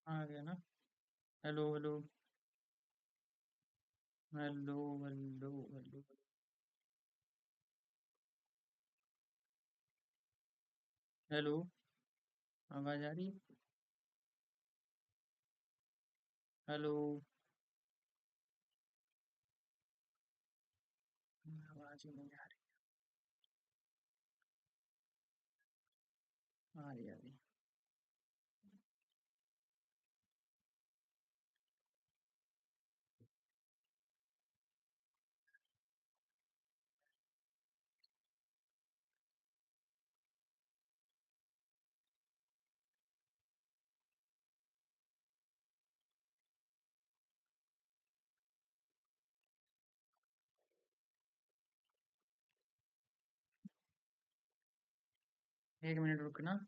आ गया ना। Hello hello. Hello hello hello. Hello. आवाज आ रही है? हेलो। आवाज ही नहीं आ रही। आ रही आ रही। 1 मिनट रुकना।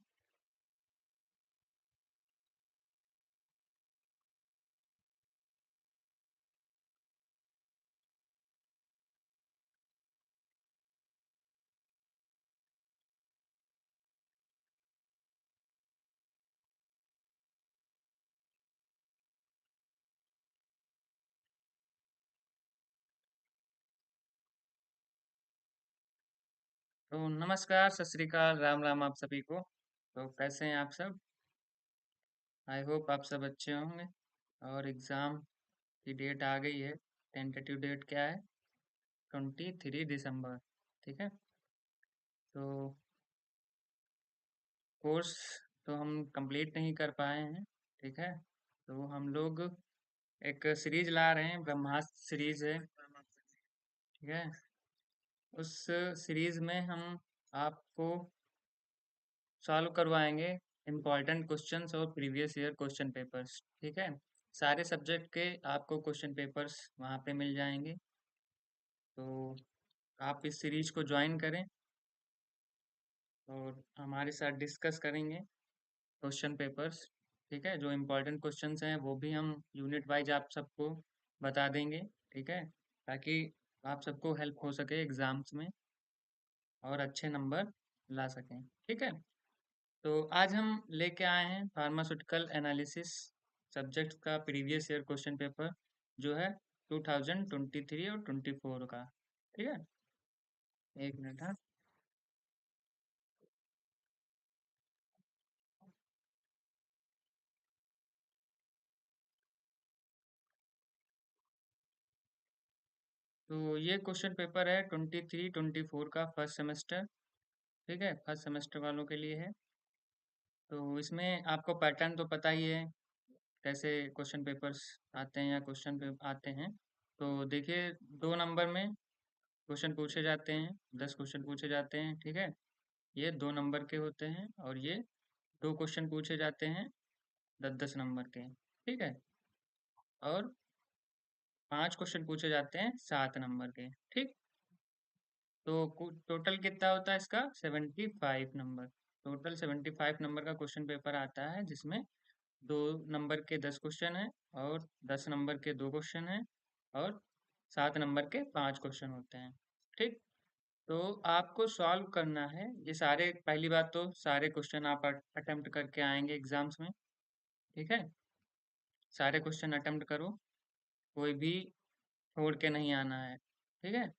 तो नमस्कार, सत श्री अकाल, राम राम आप सभी को। तो कैसे हैं आप सब? आई होप आप सब अच्छे होंगे। और एग्जाम की डेट आ गई है। टेंटेटिव डेट क्या है? 23 दिसंबर। ठीक है। तो कोर्स तो हम कंप्लीट नहीं कर पाए हैं। ठीक है। तो हम लोग एक सीरीज ला रहे हैं, ब्रह्मास्त्र सीरीज है। ठीक है। उस सीरीज में हम आपको सॉल्व करवाएंगे इम्पोर्टेंट क्वेश्चंस और प्रीवियस ईयर क्वेश्चन पेपर्स। ठीक है। सारे सब्जेक्ट के आपको क्वेश्चन पेपर्स वहाँ पे मिल जाएंगे। तो आप इस सीरीज को ज्वाइन करें और हमारे साथ डिस्कस करेंगे क्वेश्चन पेपर्स। ठीक है। जो इम्पोर्टेंट क्वेश्चंस हैं वो भी हम यूनिट वाइज आप सबको बता देंगे। ठीक है। ताकि आप सबको हेल्प हो सके एग्जाम्स में और अच्छे नंबर ला सकें। ठीक है। तो आज हम लेके आए हैं फार्मास्यूटिकल एनालिसिस सब्जेक्ट का प्रीवियस ईयर क्वेश्चन पेपर, जो है 2023 और 24 का। ठीक है। 1 मिनट। हाँ। तो ये क्वेश्चन पेपर है 23-24 का फर्स्ट सेमेस्टर। ठीक है। फर्स्ट सेमेस्टर वालों के लिए है। तो इसमें आपको पैटर्न तो पता ही है, कैसे क्वेश्चन पेपर्स आते हैं या क्वेश्चन पेपर आते हैं। तो देखिए, 2 नंबर में क्वेश्चन पूछे जाते हैं, 10 क्वेश्चन पूछे जाते हैं। ठीक है। ये 2 नंबर के होते हैं और ये 2 क्वेश्चन पूछे जाते हैं 10-10 नंबर के। ठीक है। और 5 क्वेश्चन पूछे जाते हैं 7 नंबर के। ठीक। तो टोटल कितना होता है इसका? 75 नंबर। टोटल 75 नंबर का क्वेश्चन पेपर आता है, जिसमें 2 नंबर के 10 क्वेश्चन है और 10 नंबर के 2 क्वेश्चन है और 7 नंबर के 5 क्वेश्चन होते हैं। ठीक। तो आपको सॉल्व करना है ये सारे। पहली बात तो सारे क्वेश्चन आप अटेम्प्ट करके आएंगे एग्जाम्स में। ठीक है। सारे क्वेश्चन अटेम्प्ट करो, कोई भी छोड़ के नहीं आना है। ठीक है।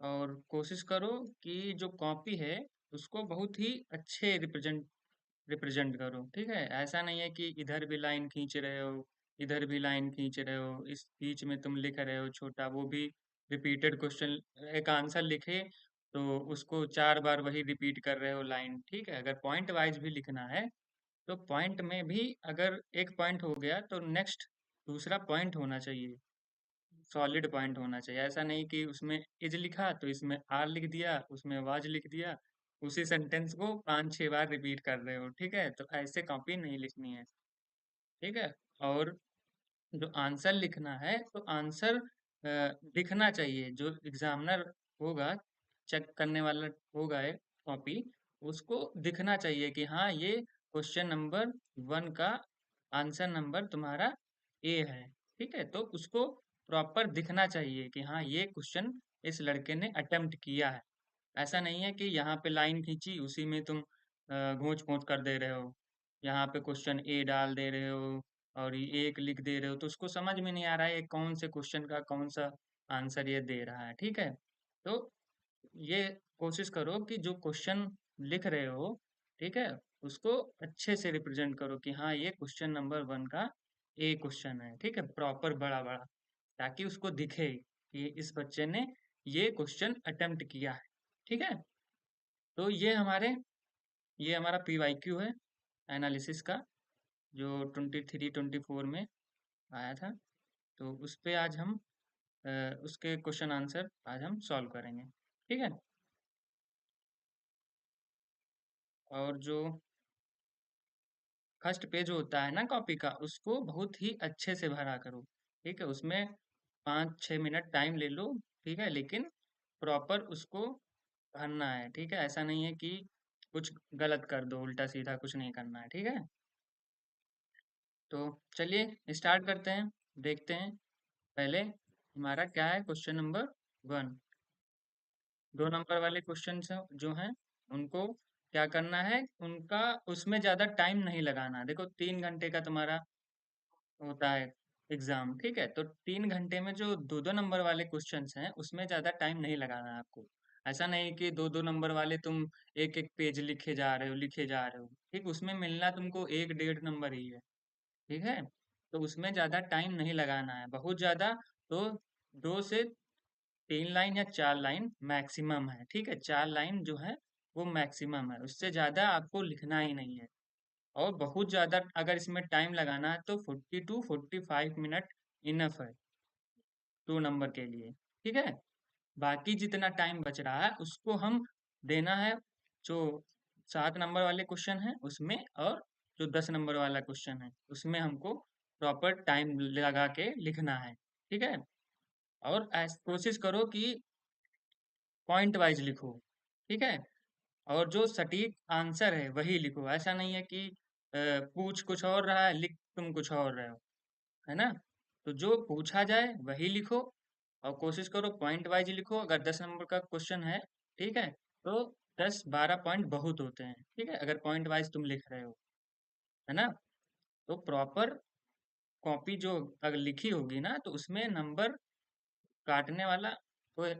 और कोशिश करो कि जो कॉपी है उसको बहुत ही अच्छे रिप्रेजेंट करो। ठीक है। ऐसा नहीं है कि इधर भी लाइन खींच रहे हो, इधर भी लाइन खींच रहे हो, इस बीच में तुम लिख रहे हो छोटा, वो भी रिपीटेड क्वेश्चन। एक आंसर लिखे तो उसको 4 बार वही रिपीट कर रहे हो लाइन। ठीक है। अगर पॉइंट वाइज भी लिखना है तो पॉइंट में भी अगर एक पॉइंट हो गया तो नेक्स्ट दूसरा पॉइंट होना चाहिए, सॉलिड पॉइंट होना चाहिए। ऐसा नहीं कि उसमें इज लिखा तो इसमें आर लिख दिया, उसमें वाज लिख दिया, उसी सेंटेंस को 5-6 बार रिपीट कर रहे हो। ठीक है। तो ऐसे कॉपी नहीं लिखनी है। ठीक है। और जो आंसर लिखना है तो आंसर दिखना चाहिए। जो एग्जामिनर होगा, चेक करने वाला होगा एक कॉपी, उसको दिखना चाहिए कि हाँ, ये क्वेश्चन नंबर 1 का आंसर नंबर तुम्हारा ए है। ठीक है। तो उसको प्रॉपर दिखना चाहिए कि हाँ, ये क्वेश्चन इस लड़के ने अटेम्प्ट किया है। ऐसा नहीं है कि यहाँ पे लाइन खींची उसी में तुम घोंच पोंच कर दे रहे हो, यहाँ पे क्वेश्चन ए डाल दे रहे हो और ये एक लिख दे रहे हो, तो उसको समझ में नहीं आ रहा है ये कौन से क्वेश्चन का कौन सा आंसर ये दे रहा है, ठीक है। तो ये कोशिश करो कि जो क्वेश्चन लिख रहे हो, ठीक है, उसको अच्छे से रिप्रेजेंट करो कि हाँ ये क्वेश्चन नंबर 1 का ए क्वेश्चन है, ठीक है, प्रॉपर बड़ा बड़ा, ताकि उसको दिखे कि इस बच्चे ने ये क्वेश्चन अटेम्प्ट किया है, ठीक है। तो ये हमारा पीवाईक्यू है एनालिसिस का, जो 23 24 में आया था। तो उस पे आज हम अ, उसके क्वेश्चन आंसर आज हम सॉल्व करेंगे, ठीक है। और जो फर्स्ट पेज होता है ना कॉपी का, उसको बहुत ही अच्छे से भरा करो, ठीक है। उसमें 5-6 मिनट टाइम ले लो, ठीक है, लेकिन प्रॉपर उसको भरना है, ठीक है। ऐसा नहीं है कि कुछ गलत कर दो, उल्टा सीधा कुछ नहीं करना है, ठीक है। तो चलिए स्टार्ट करते हैं, देखते हैं। पहले हमारा क्या है, क्वेश्चन नंबर 1। 2 नंबर वाले क्वेश्चन जो हैं उनको क्या करना है, उनका उसमें ज्यादा टाइम नहीं लगाना। देखो 3 घंटे का तुम्हारा होता है एग्जाम, ठीक है। तो 3 घंटे में जो 2-2 नंबर वाले क्वेश्चंस हैं उसमें ज्यादा टाइम नहीं लगाना है आपको। ऐसा नहीं कि 2-2 नंबर वाले तुम एक एक पेज लिखे जा रहे हो, ठीक। उसमें मिलना तुमको 1-1.5 नंबर ही है, ठीक है। तो उसमें ज्यादा टाइम नहीं लगाना है, बहुत ज्यादा तो 2 से 3 लाइन या 4 लाइन मैक्सिमम है, ठीक है। 4 लाइन जो है वो मैक्सिमम है, उससे ज्यादा आपको लिखना ही नहीं है। और बहुत ज्यादा अगर इसमें टाइम लगाना है तो 40 to 45 मिनट इनफ है 2 नंबर के लिए, ठीक है। बाकी जितना टाइम बच रहा है उसको हम देना है जो 7 नंबर वाले क्वेश्चन है उसमें, और जो 10 नंबर वाला क्वेश्चन है उसमें हमको प्रॉपर टाइम लगा के लिखना है, ठीक है। और कोशिश करो कि पॉइंट वाइज लिखो, ठीक है। और जो सटीक आंसर है वही लिखो, ऐसा नहीं है कि पूछ कुछ और रहा है लिख तुम कुछ और रहे हो, है ना। तो जो पूछा जाए वही लिखो, और कोशिश करो पॉइंट वाइज लिखो। अगर 10 नंबर का क्वेश्चन है, ठीक है, तो 10-12 पॉइंट बहुत होते हैं, ठीक है, अगर पॉइंट वाइज तुम लिख रहे हो, है ना। तो प्रॉपर कॉपी जो अगर लिखी होगी ना तो उसमें नंबर काटने वाला कोई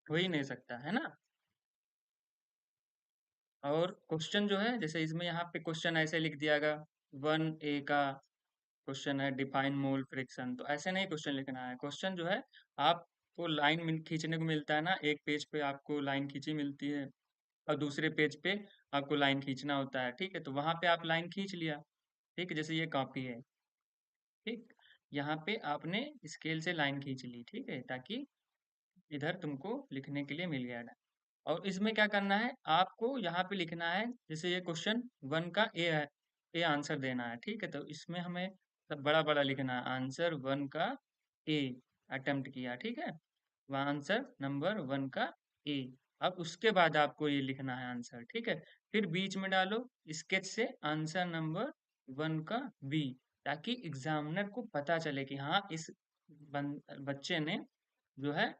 हो ही नहीं सकता, है ना। और क्वेश्चन जो है जैसे इसमें यहाँ पे क्वेश्चन ऐसे लिख दिया गया, 1A का क्वेश्चन है डिफाइन मोल फ्रिक्शन, तो ऐसे नहीं क्वेश्चन लिखना है। क्वेश्चन जो है आपको लाइन खींचने को मिलता है ना, एक पेज पे आपको लाइन खींची मिलती है और दूसरे पेज पे आपको लाइन खींचना होता है, ठीक है। तो वहां पे आप लाइन खींच लिया, ठीक है, जैसे ये कॉपी है, ठीक। यहाँ पे आपने स्केल से लाइन खींच ली, ठीक है, ताकि इधर तुमको लिखने के लिए मिल गया ना। और इसमें क्या करना है, आपको यहाँ पे लिखना है, जैसे ये क्वेश्चन 1 का ए है, ए आंसर देना है, ठीक है। तो इसमें हमें सब बड़ा बड़ा लिखना है, आंसर 1 का ए अटेम्प्ट किया, ठीक है। वह आंसर नंबर 1 का ए। अब उसके बाद आपको ये लिखना है आंसर, ठीक है। फिर बीच में डालो स्केच से आंसर नंबर 1 का बी, ताकि एग्जामिनर को पता चले कि हाँ इस बच्चे ने जो है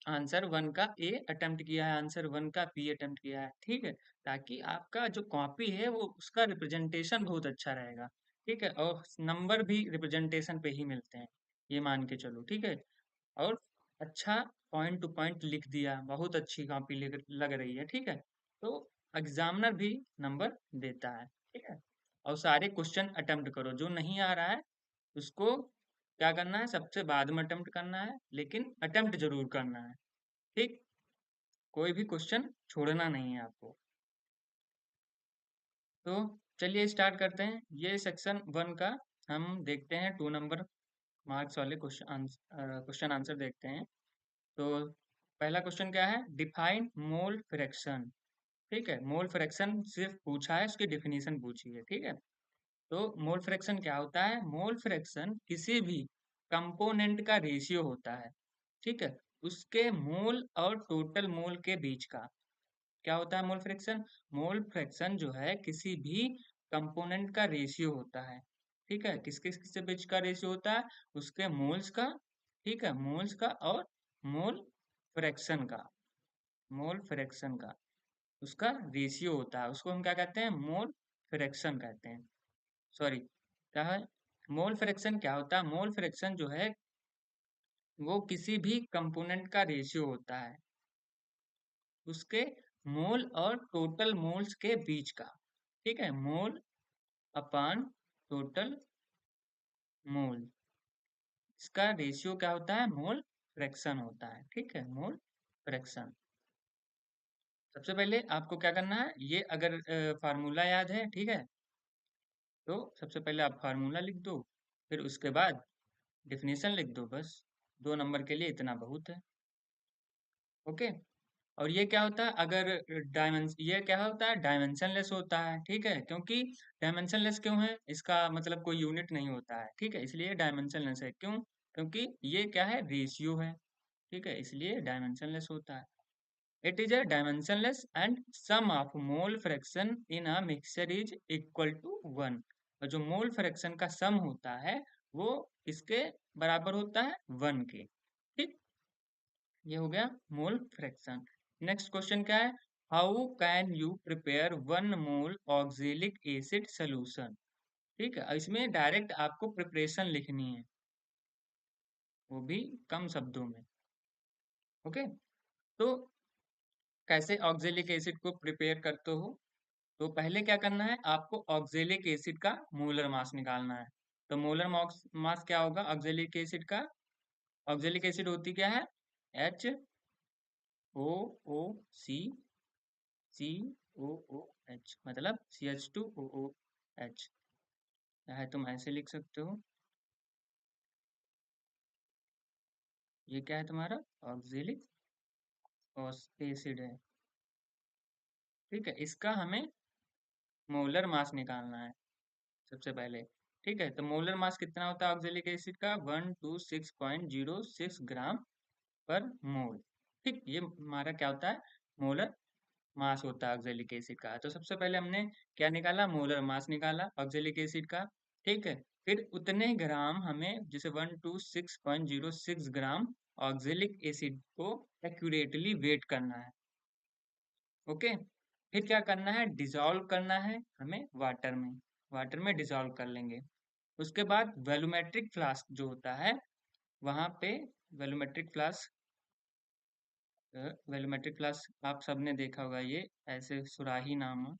आंसर 1 का ए अटेम्प्ट किया है, आंसर 1 का बी अटेम्प्ट किया है, ठीक है। ताकि आपका जो कॉपी है वो उसका रिप्रेजेंटेशन बहुत अच्छा रहेगा, ठीक है। और नंबर भी रिप्रेजेंटेशन पे ही मिलते हैं, ये मान के चलो, ठीक है। और अच्छा पॉइंट टू पॉइंट लिख दिया, बहुत अच्छी कॉपी लग रही है, ठीक है। तो एग्जामिनर भी नंबर देता है, ठीक है। और सारे क्वेश्चन अटेम्प्ट करो, जो नहीं आ रहा है उसको क्या करना है, सबसे बाद में अटेम्प्ट करना है, लेकिन अटेम्प्ट जरूर करना है, ठीक। कोई भी क्वेश्चन छोड़ना नहीं है आपको। तो चलिए स्टार्ट करते हैं, ये सेक्शन 1 का हम देखते हैं 2 नंबर मार्क्स वाले क्वेश्चन आंसर देखते हैं। तो पहला क्वेश्चन क्या है, डिफाइन मोल फ्रैक्शन, ठीक है। मोल फ्रैक्शन सिर्फ पूछा है, उसकी डिफिनीशन पूछी है, ठीक है। तो मोल फ्रैक्शन क्या होता है, मोल फ्रैक्शन किसी भी कंपोनेंट का रेशियो होता है, ठीक है, उसके मोल और टोटल मोल के बीच का। क्या होता है मोल फ्रैक्शन, मोल फ्रैक्शन जो है किसी भी कंपोनेंट का रेशियो होता है, ठीक है। किसके किसके बीच का रेशियो होता है, उसके मोल्स का, ठीक है, मोल्स का और मोल फ्रैक्शन का, मोल फ्रैक्शन का उसका रेशियो होता है, उसको हम क्या कहते हैं, मोल फ्रैक्शन कहते हैं। सॉरी, क्या है? मोल फ्रैक्शन क्या होता है? मोल फ्रैक्शन जो है वो किसी भी कंपोनेंट का रेशियो होता है उसके मोल और टोटल मोल्स के बीच का। ठीक है, मोल अपान टोटल मोल, इसका रेशियो क्या होता है? मोल फ्रैक्शन होता है। ठीक है, मोल फ्रैक्शन। सबसे पहले आपको क्या करना है, ये अगर फार्मूला याद है, ठीक है, तो सबसे पहले आप फार्मूला लिख दो, फिर उसके बाद डिफिनेशन लिख दो, बस 2 नंबर के लिए इतना बहुत है। ओके। और ये क्या होता है, अगर ये क्या होता है, डायमेंशनलेस होता है। ठीक है, क्योंकि डायमेंशनलेस क्यों है, इसका मतलब कोई यूनिट नहीं होता है। ठीक है, इसलिए डायमेंशनलेस है। क्यों? क्योंकि ये क्या है, रेशियो है। ठीक है, इसलिए डायमेंशनलेस होता है। It is a dimensionless and sum of mole fraction in a mixture is equal to 1। और जो मोल फ्रैक्शन का सम होता है वो इसके बराबर होता है 1 के। ठीक, ये हो गया मोल फ्रैक्शन। नेक्स्ट क्वेश्चन क्या है? How can you prepare 1 mole oxalic acid solution? ठीक है, इसमें डायरेक्ट आपको प्रिपरेशन लिखनी है, वो भी कम शब्दों में। ओके, तो कैसे ऑक्जेलिक एसिड को प्रिपेयर करते हो? तो पहले क्या करना है, आपको ऑक्जेलिक एसिड का मोलर मास निकालना है। तो मोलर मास क्या होगा ऑक्जेलिक एसिड का? ऑक्जेलिक एसिड होती क्या है? HOOC, COOH, मतलब CH2OOH। चाहे तुम ऐसे लिख सकते हो, ये क्या है तुम्हारा? ऑक्जेलिक एसिड है। ठीक है, इसका हमें मोलर मास निकालना है सबसे पहले। ठीक है, तो मोलर मास कितना होता है ऑक्जेलिक एसिड का? 126.06 ग्राम पर मोल। ठीक, ये हमारा क्या होता है? मोलर मास होता है ऑक्जेलिक एसिड का। तो सबसे पहले हमने क्या निकाला? मोलर मास निकाला ऑक्जेलिक एसिड का। ठीक है, फिर उतने ग्राम हमें, जैसे 126.06 ग्राम ऑक्जेलिक एसिड को एक्यूरेटली वेट करना है। ओके, फिर क्या करना है? डिसॉल्व करना है हमें वाटर में। वाटर में डिसॉल्व कर लेंगे। उसके बाद वैल्यूमेट्रिक फ्लास्क जो होता है वहां पे, वैल्यूमेट्रिक फ्लास्क, वैल्यूमेट्रिक फ्लास्क आप सबने देखा होगा, ये ऐसे सुराही नाम है,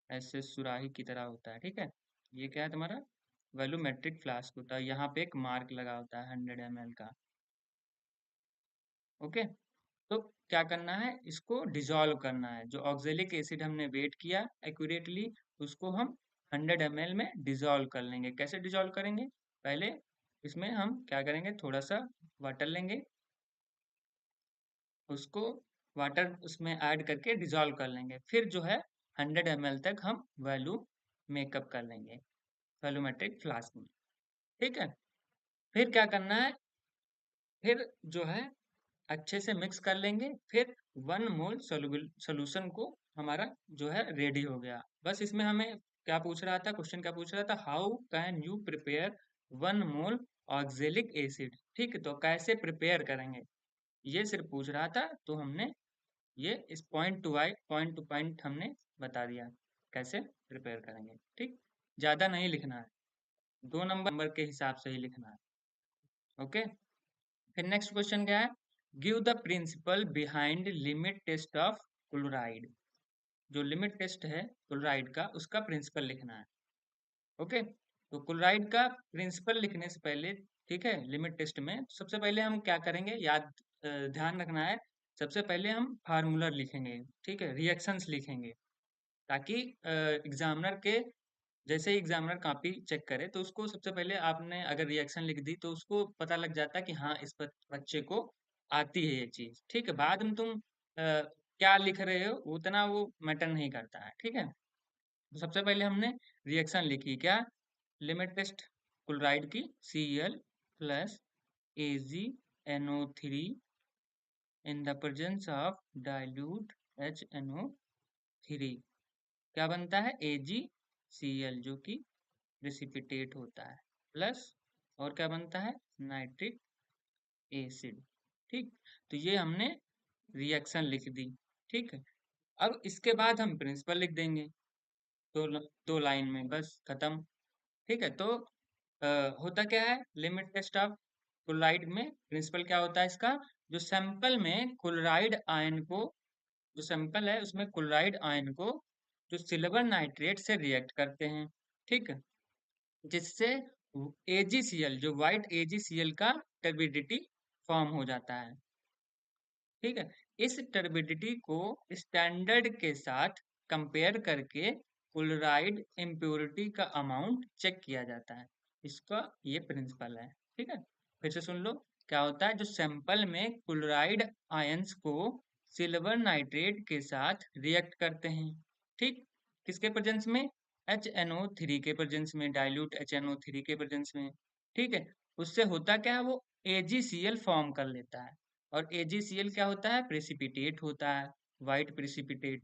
ऐसे सुराही की तरह होता है। ठीक है, ये क्या है तुम्हारा? वैल्यूमेट्रिक फ्लास्क होता है। यहाँ पे एक मार्क लगा होता है 100 ml का। ओके, तो क्या करना है, इसको डिसॉल्व करना है। जो ऑक्जेलिक एसिड हमने वेट किया एक्यूरेटली, उसको हम 100 ml में डिसॉल्व कर लेंगे। कैसे डिसॉल्व करेंगे? पहले इसमें हम क्या करेंगे, थोड़ा सा वाटर लेंगे, उसको वाटर उसमें ऐड करके डिसॉल्व कर लेंगे। फिर जो है 100 ml तक हम वैल्यू मेकअप कर लेंगे वैल्यूमेट्रिक फ्लास्क में। ठीक है, फिर क्या करना है, फिर जो है अच्छे से मिक्स कर लेंगे। फिर 1 मोल सोल्यूशन को हमारा जो है रेडी हो गया। बस इसमें हमें क्या पूछ रहा था, क्वेश्चन क्या पूछ रहा था? How can you prepare 1 mole oxalic acid. ठीक है, तो कैसे प्रिपेयर करेंगे ये सिर्फ पूछ रहा था। तो हमने ये इस पॉइंट टू पॉइंट हमने बता दिया कैसे प्रिपेयर करेंगे। ठीक, ज्यादा नहीं लिखना है, 2 नंबर के हिसाब से ही लिखना है। ओके, फिर नेक्स्ट क्वेश्चन क्या है? Give the principle behind limit test of chloride. जो लिमिट टेस्ट है क्लोराइड का, उसका प्रिंसिपल लिखना है। ओके, तो क्लोराइड का प्रिंसिपल लिखने से पहले, ठीक है, लिमिट टेस्ट में सबसे पहले हम क्या करेंगे, ध्यान रखना है। सबसे पहले हम फार्मूला लिखेंगे, ठीक है, रिएक्शंस लिखेंगे, ताकि एग्जामिनर के, जैसे ही एग्जामिनर कॉपी चेक करे तो उसको सबसे पहले आपने अगर रिएक्शन लिख दी तो उसको पता लग जाता है कि हाँ, इस बच्चे को आती है ये चीज। ठीक है, बाद में तुम क्या लिख रहे हो उतना वो मैटर नहीं करता है। ठीक है, तो सबसे पहले हमने रिएक्शन लिखी क्या? लिमिट टेस्ट क्लोराइड की, Cl plus AgNO3 in the presence of dilute HNO3, क्या बनता है? AgCl, जो कि प्रेसिपिटेट होता है, प्लस और क्या बनता है? Nitric acid. ठीक, तो ये हमने रिएक्शन लिख दी। ठीक है, अब इसके बाद हम प्रिंसिपल लिख देंगे। दो लाइन में बस खत्म। ठीक है, तो होता क्या है लिमिट टेस्ट ऑफ क्लोराइड में? प्रिंसिपल क्या होता है इसका? जो सैंपल में क्लोराइड आयन को, जो सैंपल है उसमें क्लोराइड आयन को जो सिल्वर नाइट्रेट से रिएक्ट करते हैं, ठीक है, जिससे AgCl, जो व्हाइट AgCl का टर्बिडिटी फॉर्म हो जाता है। ठीक है, इस टर्बिडिटी को स्टैंडर्ड के साथ कंपेयर करके क्लोराइड इम्प्योरिटी का अमाउंट चेक किया जाता है। इसका ये प्रिंसिपल है। ठीक है, फिर से सुन लो। क्या होता है, जो सैंपल में क्लोराइड आयंस को सिल्वर नाइट्रेट के साथ रिएक्ट करते हैं, ठीक, किसके प्रेजेंस में? HNO3 के प्रेजेंस में, डाइल्यूट HNO3 के प्रेजेंस में। ठीक है, उससे होता क्या है, वो AgCl फॉर्म कर लेता है। और AgCl क्या होता है? प्रेसिपिटेट होता है, व्हाइट प्रेसिपिटेट।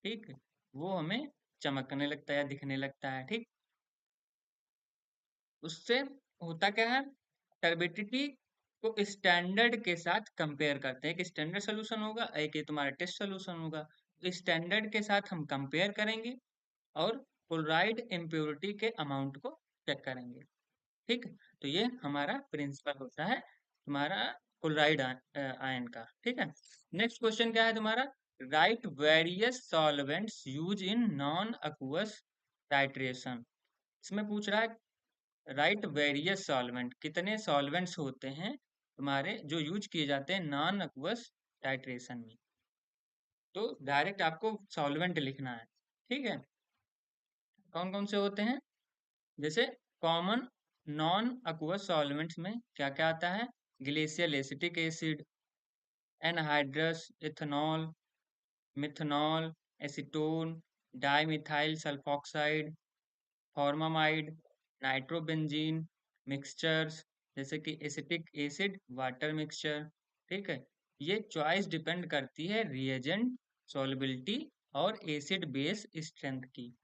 ठीक है, वो हमें चमकने लगता है या दिखने लगता है। ठीक, उससे होता क्या है, टर्बिडिटी को स्टैंडर्ड के साथ कंपेयर करते हैं। एक स्टैंडर्ड सोल्यूशन होगा, एक ये तुम्हारा टेस्ट सोल्यूशन होगा। तो स्टैंडर्ड के साथ हम कंपेयर करेंगे और क्लोराइड इम्प्योरिटी के अमाउंट को चेक करेंगे। ठीक, तो ये हमारा प्रिंसिपल होता है तुम्हारा क्लोराइड आयन का। ठीक है, नेक्स्ट क्वेश्चन क्या है तुम्हारा? Right various solvents use in non aqueous titration. इसमें पूछ रहा है राइट वेरियस सॉल्वेंट, कितने सॉल्वेंट्स होते हैं तुम्हारे जो यूज किए जाते हैं नॉन aqueous टाइट्रेशन में। तो डायरेक्ट आपको सॉल्वेंट लिखना है। ठीक है, कौन कौन से होते हैं? जैसे कॉमन नॉन aqueous सॉल्वेंट्स में क्या क्या आता है? Glacial acetic acid, anhydrous ethanol, methanol, acetone, dimethyl sulphoxide, formamide, nitrobenzene, mixtures जैसे कि एसिटिक एसिड वाटर मिक्सचर। ठीक है, ये चॉइस डिपेंड करती है रिएजेंट सॉल्युबिलिटी और एसिड बेस स्ट्रेंथ की,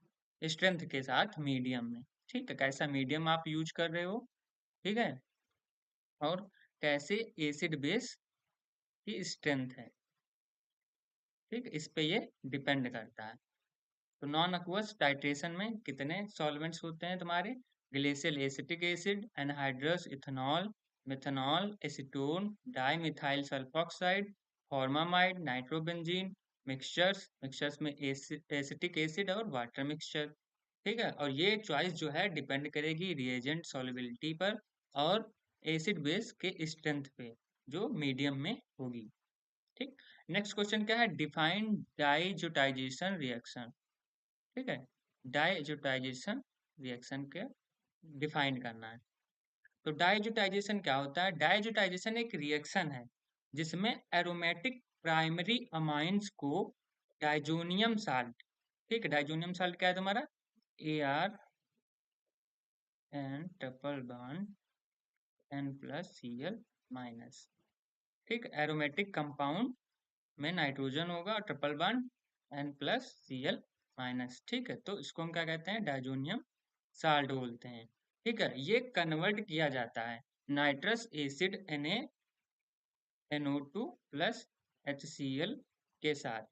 स्ट्रेंथ के साथ मीडियम में। ठीक है, कैसा मीडियम आप यूज कर रहे हो, ठीक है, और कैसे एसिड बेस की स्ट्रेंथ है। ठीक, इस पे ये डिपेंड करता है। तो नॉन aqueous टाइट्रेशन में कितने सॉल्वेंट्स होते हैं तुम्हारे? Glacial acetic acid, anhydrous ethanol, methanol, acetone, dimethyl sulphoxide, formamide, nitrobenzene, mixtures, mixtures में एसिटिक एसिड और वाटर मिक्सचर। ठीक है, और ये चॉइस जो है डिपेंड करेगी रिएजेंट सॉल्युबिलिटी पर और एसिड बेस के स्ट्रेंथ पे, जो मीडियम में होगी। ठीक, नेक्स्ट क्वेश्चन क्या है? Define diazotization reaction. ठीक है, डाइजोटाइजेशन रिएक्शन के डिफाइन करना है। तो डाइजोटाइजेशन क्या होता है? डाइजोटाइजेशन एक रिएक्शन है जिसमें एरोमेटिक प्राइमरी अमाइंस को डाइजोनियम साल्ट, ठीक है, डाइजोनियम साल्ट क्या है तुम्हारा? ArN ट्रिपल बॉन्ड N+Cl-, ठीक, एरोमेटिक कंपाउंड में नाइट्रोजन होगा और ट्रिपल बॉन्ड N+Cl-, ठीक है, तो इसको हम क्या कहते हैं? डाइजोनियम साल्ट बोलते हैं। ठीक है, ये कन्वर्ट किया जाता है नाइट्रस एसिड NaNO2+HCl के साथ,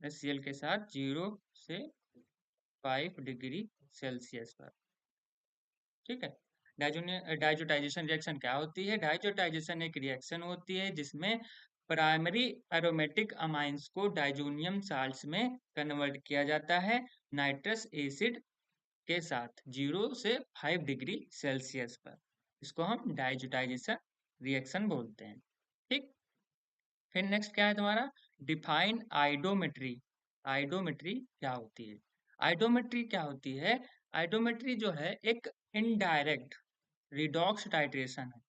HCl के साथ 0 से 5 डिग्री सेल्सियस पर। ठीक है, डाइजोटाइजेशन रिएक्शन क्या होती है? डाइजोटाइजेशन एक रिएक्शन होती है जिसमें प्राइमरी एरोमेटिक अमाइंस को डाइजोनियम साल्ट्स में कन्वर्ट किया जाता है नाइट्रस एसिड के साथ 0 से 5 डिग्री सेल्सियस पर। इसको हम डाइजोटाइजेशन रिएक्शन बोलते हैं। ठीक, फिर नेक्स्ट क्या है तुम्हारा? डिफाइन आइडोमेट्री। आइडोमेट्री क्या होती है? आइडोमेट्री क्या होती है? आइडोमेट्री जो है एक इनडायरेक्ट रिडॉक्स टाइट्रेशन है।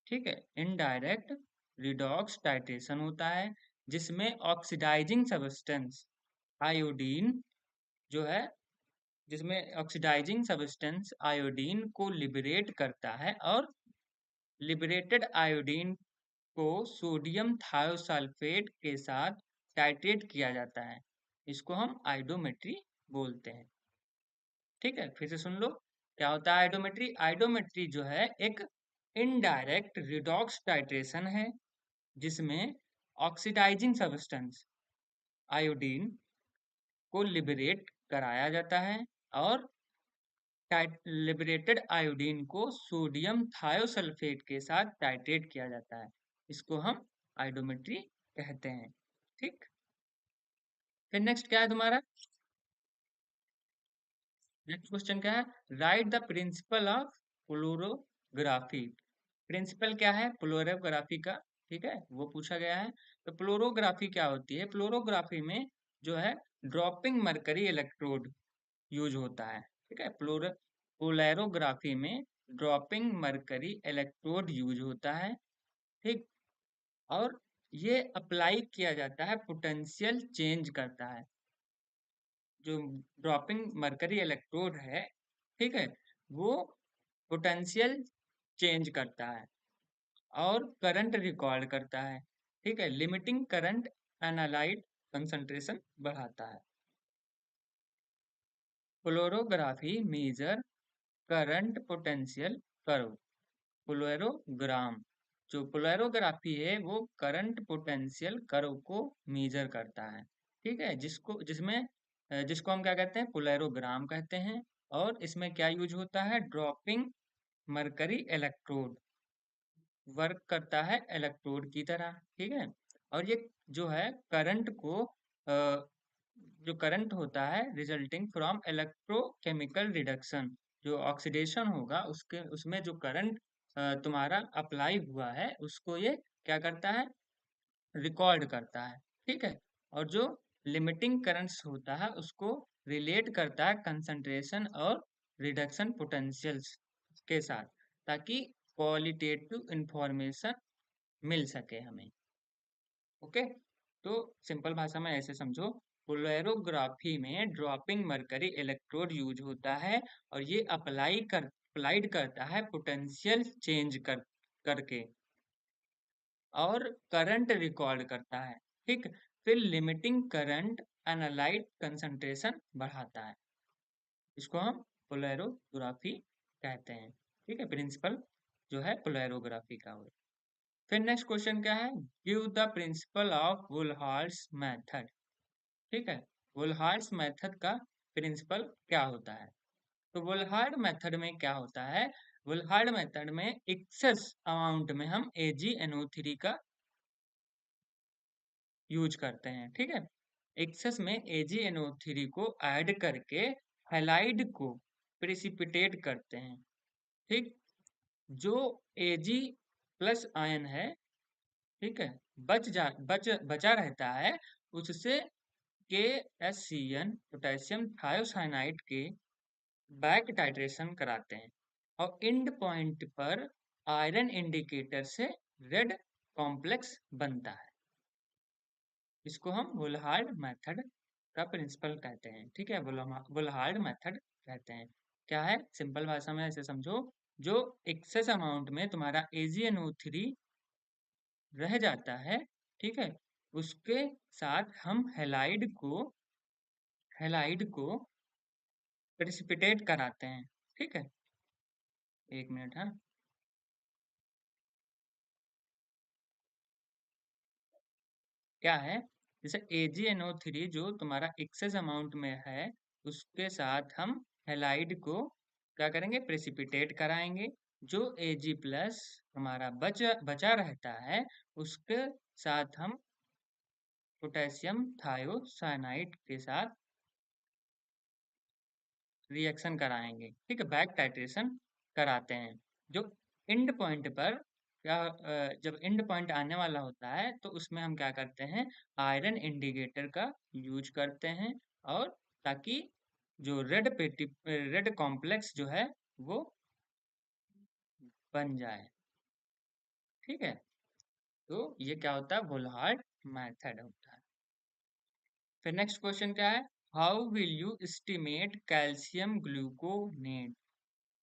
ठीक है, इनडायरेक्ट रिडॉक्स टाइट्रेशन होता है जिसमें ऑक्सीडाइजिंग सब्सटेंस आयोडीन जो है, जिसमें ऑक्सीडाइजिंग सब्सटेंस आयोडीन को लिबरेट करता है और लिबरेटेड आयोडीन को सोडियम थायोसल्फेट के साथ टाइट्रेट किया जाता है। इसको हम आइडोमेट्री बोलते हैं। ठीक है, फिर से सुन लो। क्या होता है आइडोमेट्री? आइडोमेट्री जो है एक इनडायरेक्ट रिडॉक्स टाइट्रेशन है जिसमें ऑक्सीडाइजिंग सब्सटेंस आयोडीन को लिबरेट कराया जाता है और लिबरेटेड आयोडीन को सोडियम थायोसल्फेट के साथ टाइट्रेट किया जाता है। इसको हम आयोडोमेट्री कहते हैं। ठीक, फिर नेक्स्ट क्या है तुम्हारा? नेक्स्ट क्वेश्चन क्या है? Write the principle of polarography. Principle क्या है फ्लोरोग्राफी का? ठीक है, वो पूछा गया है। तो फ्लोरोग्राफी क्या होती है? फ्लोरोग्राफी में जो है ड्रॉपिंग मरकरी इलेक्ट्रोड यूज होता है। ठीक है, पोलैरोग्राफी में ड्रॉपिंग मरकरी इलेक्ट्रोड यूज होता है। ठीक, और ये अप्लाई किया जाता है, पोटेंशियल चेंज करता है। जो ड्रॉपिंग मरकरी इलेक्ट्रोड है, ठीक है, वो पोटेंशियल चेंज करता है और करंट रिकॉर्ड करता है। ठीक है, लिमिटिंग करंट एनालाइट कंसंट्रेशन बढ़ाता है। Polarography measure current potential curve. Polarogram, जो फ्लोरोग्राफी है वो करंट पोटेंशियल कर्व को मेजर करता है। ठीक है, जिसको हम क्या कहते हैं? फ्लोरोग्राम कहते हैं। और इसमें क्या यूज होता है? ड्रॉपिंग मरकरी इलेक्ट्रोड वर्क करता है इलेक्ट्रोड की तरह। ठीक है, और ये जो है करंट को जो करंट होता है रिजल्टिंग फ्रॉम इलेक्ट्रोकेमिकल रिडक्शन, जो ऑक्सीडेशन होगा उसके उसमें जो करंट तुम्हारा अप्लाई हुआ है उसको ये क्या करता है? रिकॉर्ड करता है। ठीक है, और जो लिमिटिंग करंट्स होता है उसको रिलेट करता है कंसंट्रेशन और रिडक्शन पोटेंशियल्स के साथ, ताकि क्वालिटेटिव इंफॉर्मेशन मिल सके हमें। ओके, तो सिंपल भाषा में ऐसे समझो, पोलैरोग्राफी में ड्रॉपिंग मरकरी इलेक्ट्रोड यूज होता है और ये अप्लाइड करता है पोटेंशियल चेंज करके और करंट रिकॉर्ड करता है। ठीक, फिर लिमिटिंग करंट एनालाइट कंसंट्रेशन बढ़ाता है। इसको हम पोलैरोग्राफी कहते हैं। ठीक है, प्रिंसिपल जो है पोलैरोग्राफी का हो। फिर नेक्स्ट क्वेश्चन क्या है? Give the principle of Volhard's method. ठीक है, वुलहार्ड्स मेथड का प्रिंसिपल क्या होता है? तो वुलहार्ड मेथड में क्या होता है? वुलहार्ड मेथड में एक्सेस अमाउंट में हम AgNO3 का यूज करते हैं। ठीक है, एक्सेस में AgNO3 को ऐड करके हैलाइड को प्रेसिपिटेट करते हैं। ठीक, जो Ag प्लस आयन है, ठीक है, बचा रहता है, उससे KSCN पोटेशियम थायोसाइनाइड के बैक टाइट्रेशन कराते हैं और एंड पॉइंट पर आयरन इंडिकेटर से रेड कॉम्प्लेक्स बनता है। इसको हम वुलहार्ड मेथड का प्रिंसिपल कहते हैं। ठीक है, वुलहार्ड मेथड कहते हैं। क्या है? सिंपल भाषा में ऐसे समझो, जो एक्सेस अमाउंट में तुम्हारा AgNO3 रह जाता है, ठीक है, उसके साथ हम हेलाइड को प्रेसिपिटेट कराते हैं। ठीक है, एक मिनट। हाँ, क्या है? जैसे AgNO3 जो तुम्हारा एक्सेस अमाउंट में है, उसके साथ हम हेलाइड को क्या करेंगे? प्रेसिपिटेट कराएंगे। जो Ag प्लस हमारा बचा रहता है, उसके साथ हम पोटेशियम थायोसाइनाइड के साथ रिएक्शन कराएंगे। ठीक है, बैक टाइट्रेशन कराते हैं। जो एंड पॉइंट पर जब एंड पॉइंट आने वाला होता है तो उसमें हम क्या करते हैं? आयरन इंडिकेटर का यूज करते हैं, और ताकि जो रेड कॉम्प्लेक्स जो है वो बन जाए। ठीक है, तो ये क्या होता है? वुलहार्ड मेथड होता है। फिर नेक्स्ट क्वेश्चन क्या है? How will you estimate calcium gluconate.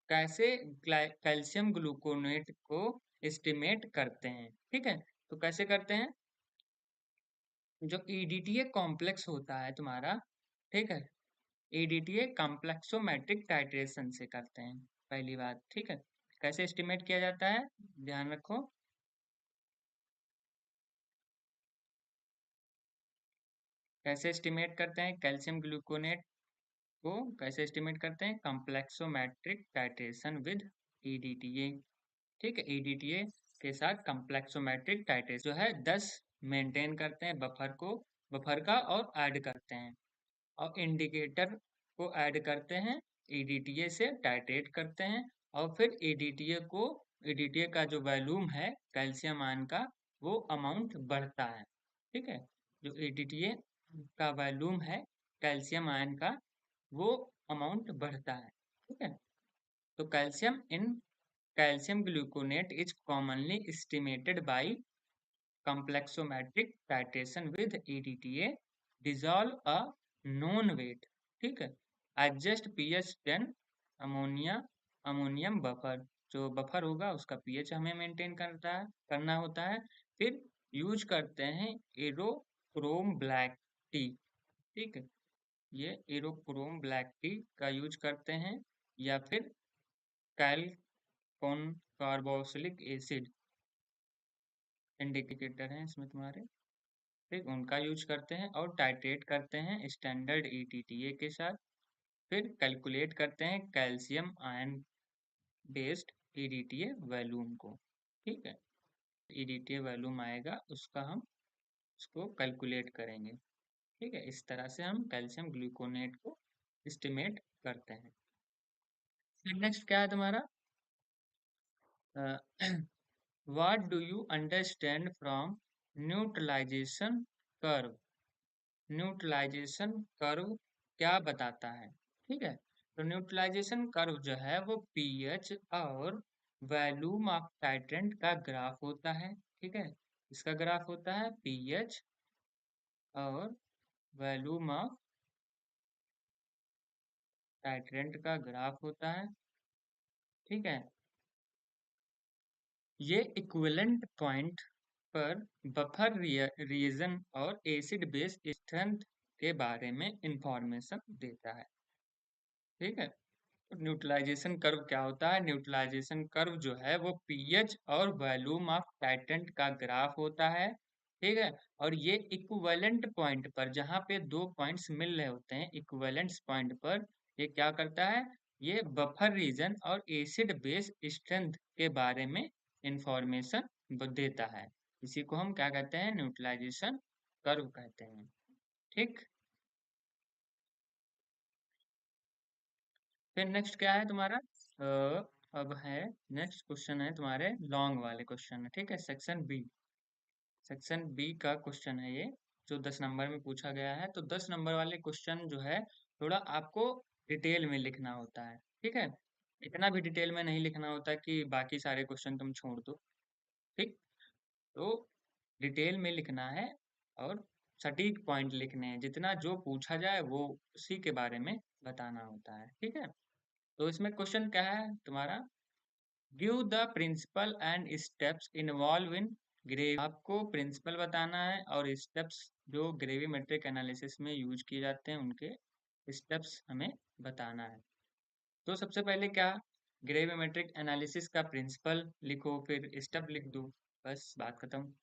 कैसे कैल्शियम ग्लूकोनेट को एस्टिमेट करते हैं? ठीक है, तो कैसे करते हैं? जो EDTA कॉम्प्लेक्स होता है तुम्हारा, ठीक है, EDTA कॉम्प्लेक्सोमेट्रिक टाइट्रेशन से करते हैं, पहली बात। ठीक है, कैसे एस्टिमेट किया जाता है ध्यान रखो। कैसे एस्टिमेट करते हैं कैल्शियम ग्लूकोनेट को? कैसे एस्टिमेट करते हैं? Complexometric titration with EDTA. ठीक है, ईडीटीए के साथ कॉम्प्लेक्सोमेट्रिक टाइट्रेशन जो है 10 मेंटेन करते हैं बफर का और ऐड करते हैं, और इंडिकेटर को ऐड करते हैं, ईडीटीए से टाइट्रेट करते हैं, और फिर ईडीटीए का जो वॉल्यूम है कैल्शियम आयन का वो अमाउंट बढ़ता है। ठीक है, जो ईडीटीए का वॉल्यूम है कैल्शियम आयन का वो अमाउंट बढ़ता है। ठीक है, तो calcium gluconate is commonly estimated by complexometric titration with EDTA, dissolve a known weight, ठीक है, adjust pH 10 ammonia ammonium buffer, जो बफर होगा उसका पीएच हमें मेंटेन करना होता है। फिर यूज करते हैं एरोक्रोम ब्लैक टी। ठीक है, ये एरोक्रोम ब्लैक टी का यूज करते हैं, या फिर कैलकोन कार्बोक्सिलिक एसिड इंडिकेटर हैं इसमें तुम्हारे, ठीक, उनका यूज करते हैं और टाइट्रेट करते हैं स्टैंडर्ड ईटीटीए के साथ। फिर कैलकुलेट करते हैं calcium ion based EDTA volume को। ठीक है, ईडीटीए वॉल्यूम आएगा उसका हम उसको कैलकुलेट करेंगे। ठीक है, इस तरह से हम कैल्शियम ग्लूकोनेट को एस्टिमेट करते हैं। फिर नेक्स्ट क्या है तुम्हारा, what do you understand from neutralisation curve? Neutralisation curve क्या बताता है? ठीक है, तो न्यूट्रलाइजेशन कर्व जो है वो पीएच और वॉल्यूम ऑफ टाइट्रेंट का ग्राफ होता है। ठीक है, इसका ग्राफ होता है पीएच और वॉल्यूम ऑफ टाइट्रेंट का ग्राफ होता है। ठीक है, ये इक्विवेलेंट पॉइंट पर बफर रिएजन और एसिड बेस स्ट्रेंथ के बारे में इंफॉर्मेशन देता है। ठीक है, न्यूट्रलाइजेशन कर्व क्या होता है? न्यूट्रलाइजेशन कर्व जो है वो पीएच और वॉल्यूम ऑफ टाइटेंट का ग्राफ होता है। ठीक है, और ये इक्विवेलेंट पॉइंट पर, जहां पे दो पॉइंट्स मिल रहे होते हैं, इक्विवेलेंट पॉइंट पर ये क्या करता है? ये बफर रीजन और एसिड बेस स्ट्रेंथ के बारे में इंफॉर्मेशन देता है। इसी को हम क्या कहते हैं? न्यूट्रलाइजेशन कर्व कहते हैं। ठीक, फिर नेक्स्ट क्या है तुम्हारा, अब है नेक्स्ट क्वेश्चन है तुम्हारे लॉन्ग वाले क्वेश्चन है। ठीक है, सेक्शन बी का क्वेश्चन है ये, जो 10 नंबर में पूछा गया है। तो 10 नंबर वाले क्वेश्चन जो है थोड़ा आपको डिटेल में लिखना होता है। ठीक है, इतना भी डिटेल में नहीं लिखना होता कि बाकी सारे क्वेश्चन तुम छोड़ दो। ठीक, तो डिटेल में लिखना है और सटीक पॉइंट लिखने हैं, जितना जो पूछा जाए वो उसी के बारे में बताना होता है। ठीक है, तो इसमें क्वेश्चन क्या है तुम्हारा, give the principle and steps involve in gravy. आपको प्रिंसिपल बताना है और स्टेप्स जो ग्रेविमेट्रिक एनालिसिस में यूज किए जाते हैं उनके स्टेप्स हमें बताना है। तो सबसे पहले क्या, ग्रेविमेट्रिक एनालिसिस का प्रिंसिपल लिखो, फिर स्टेप लिख दो, बस बात खत्म।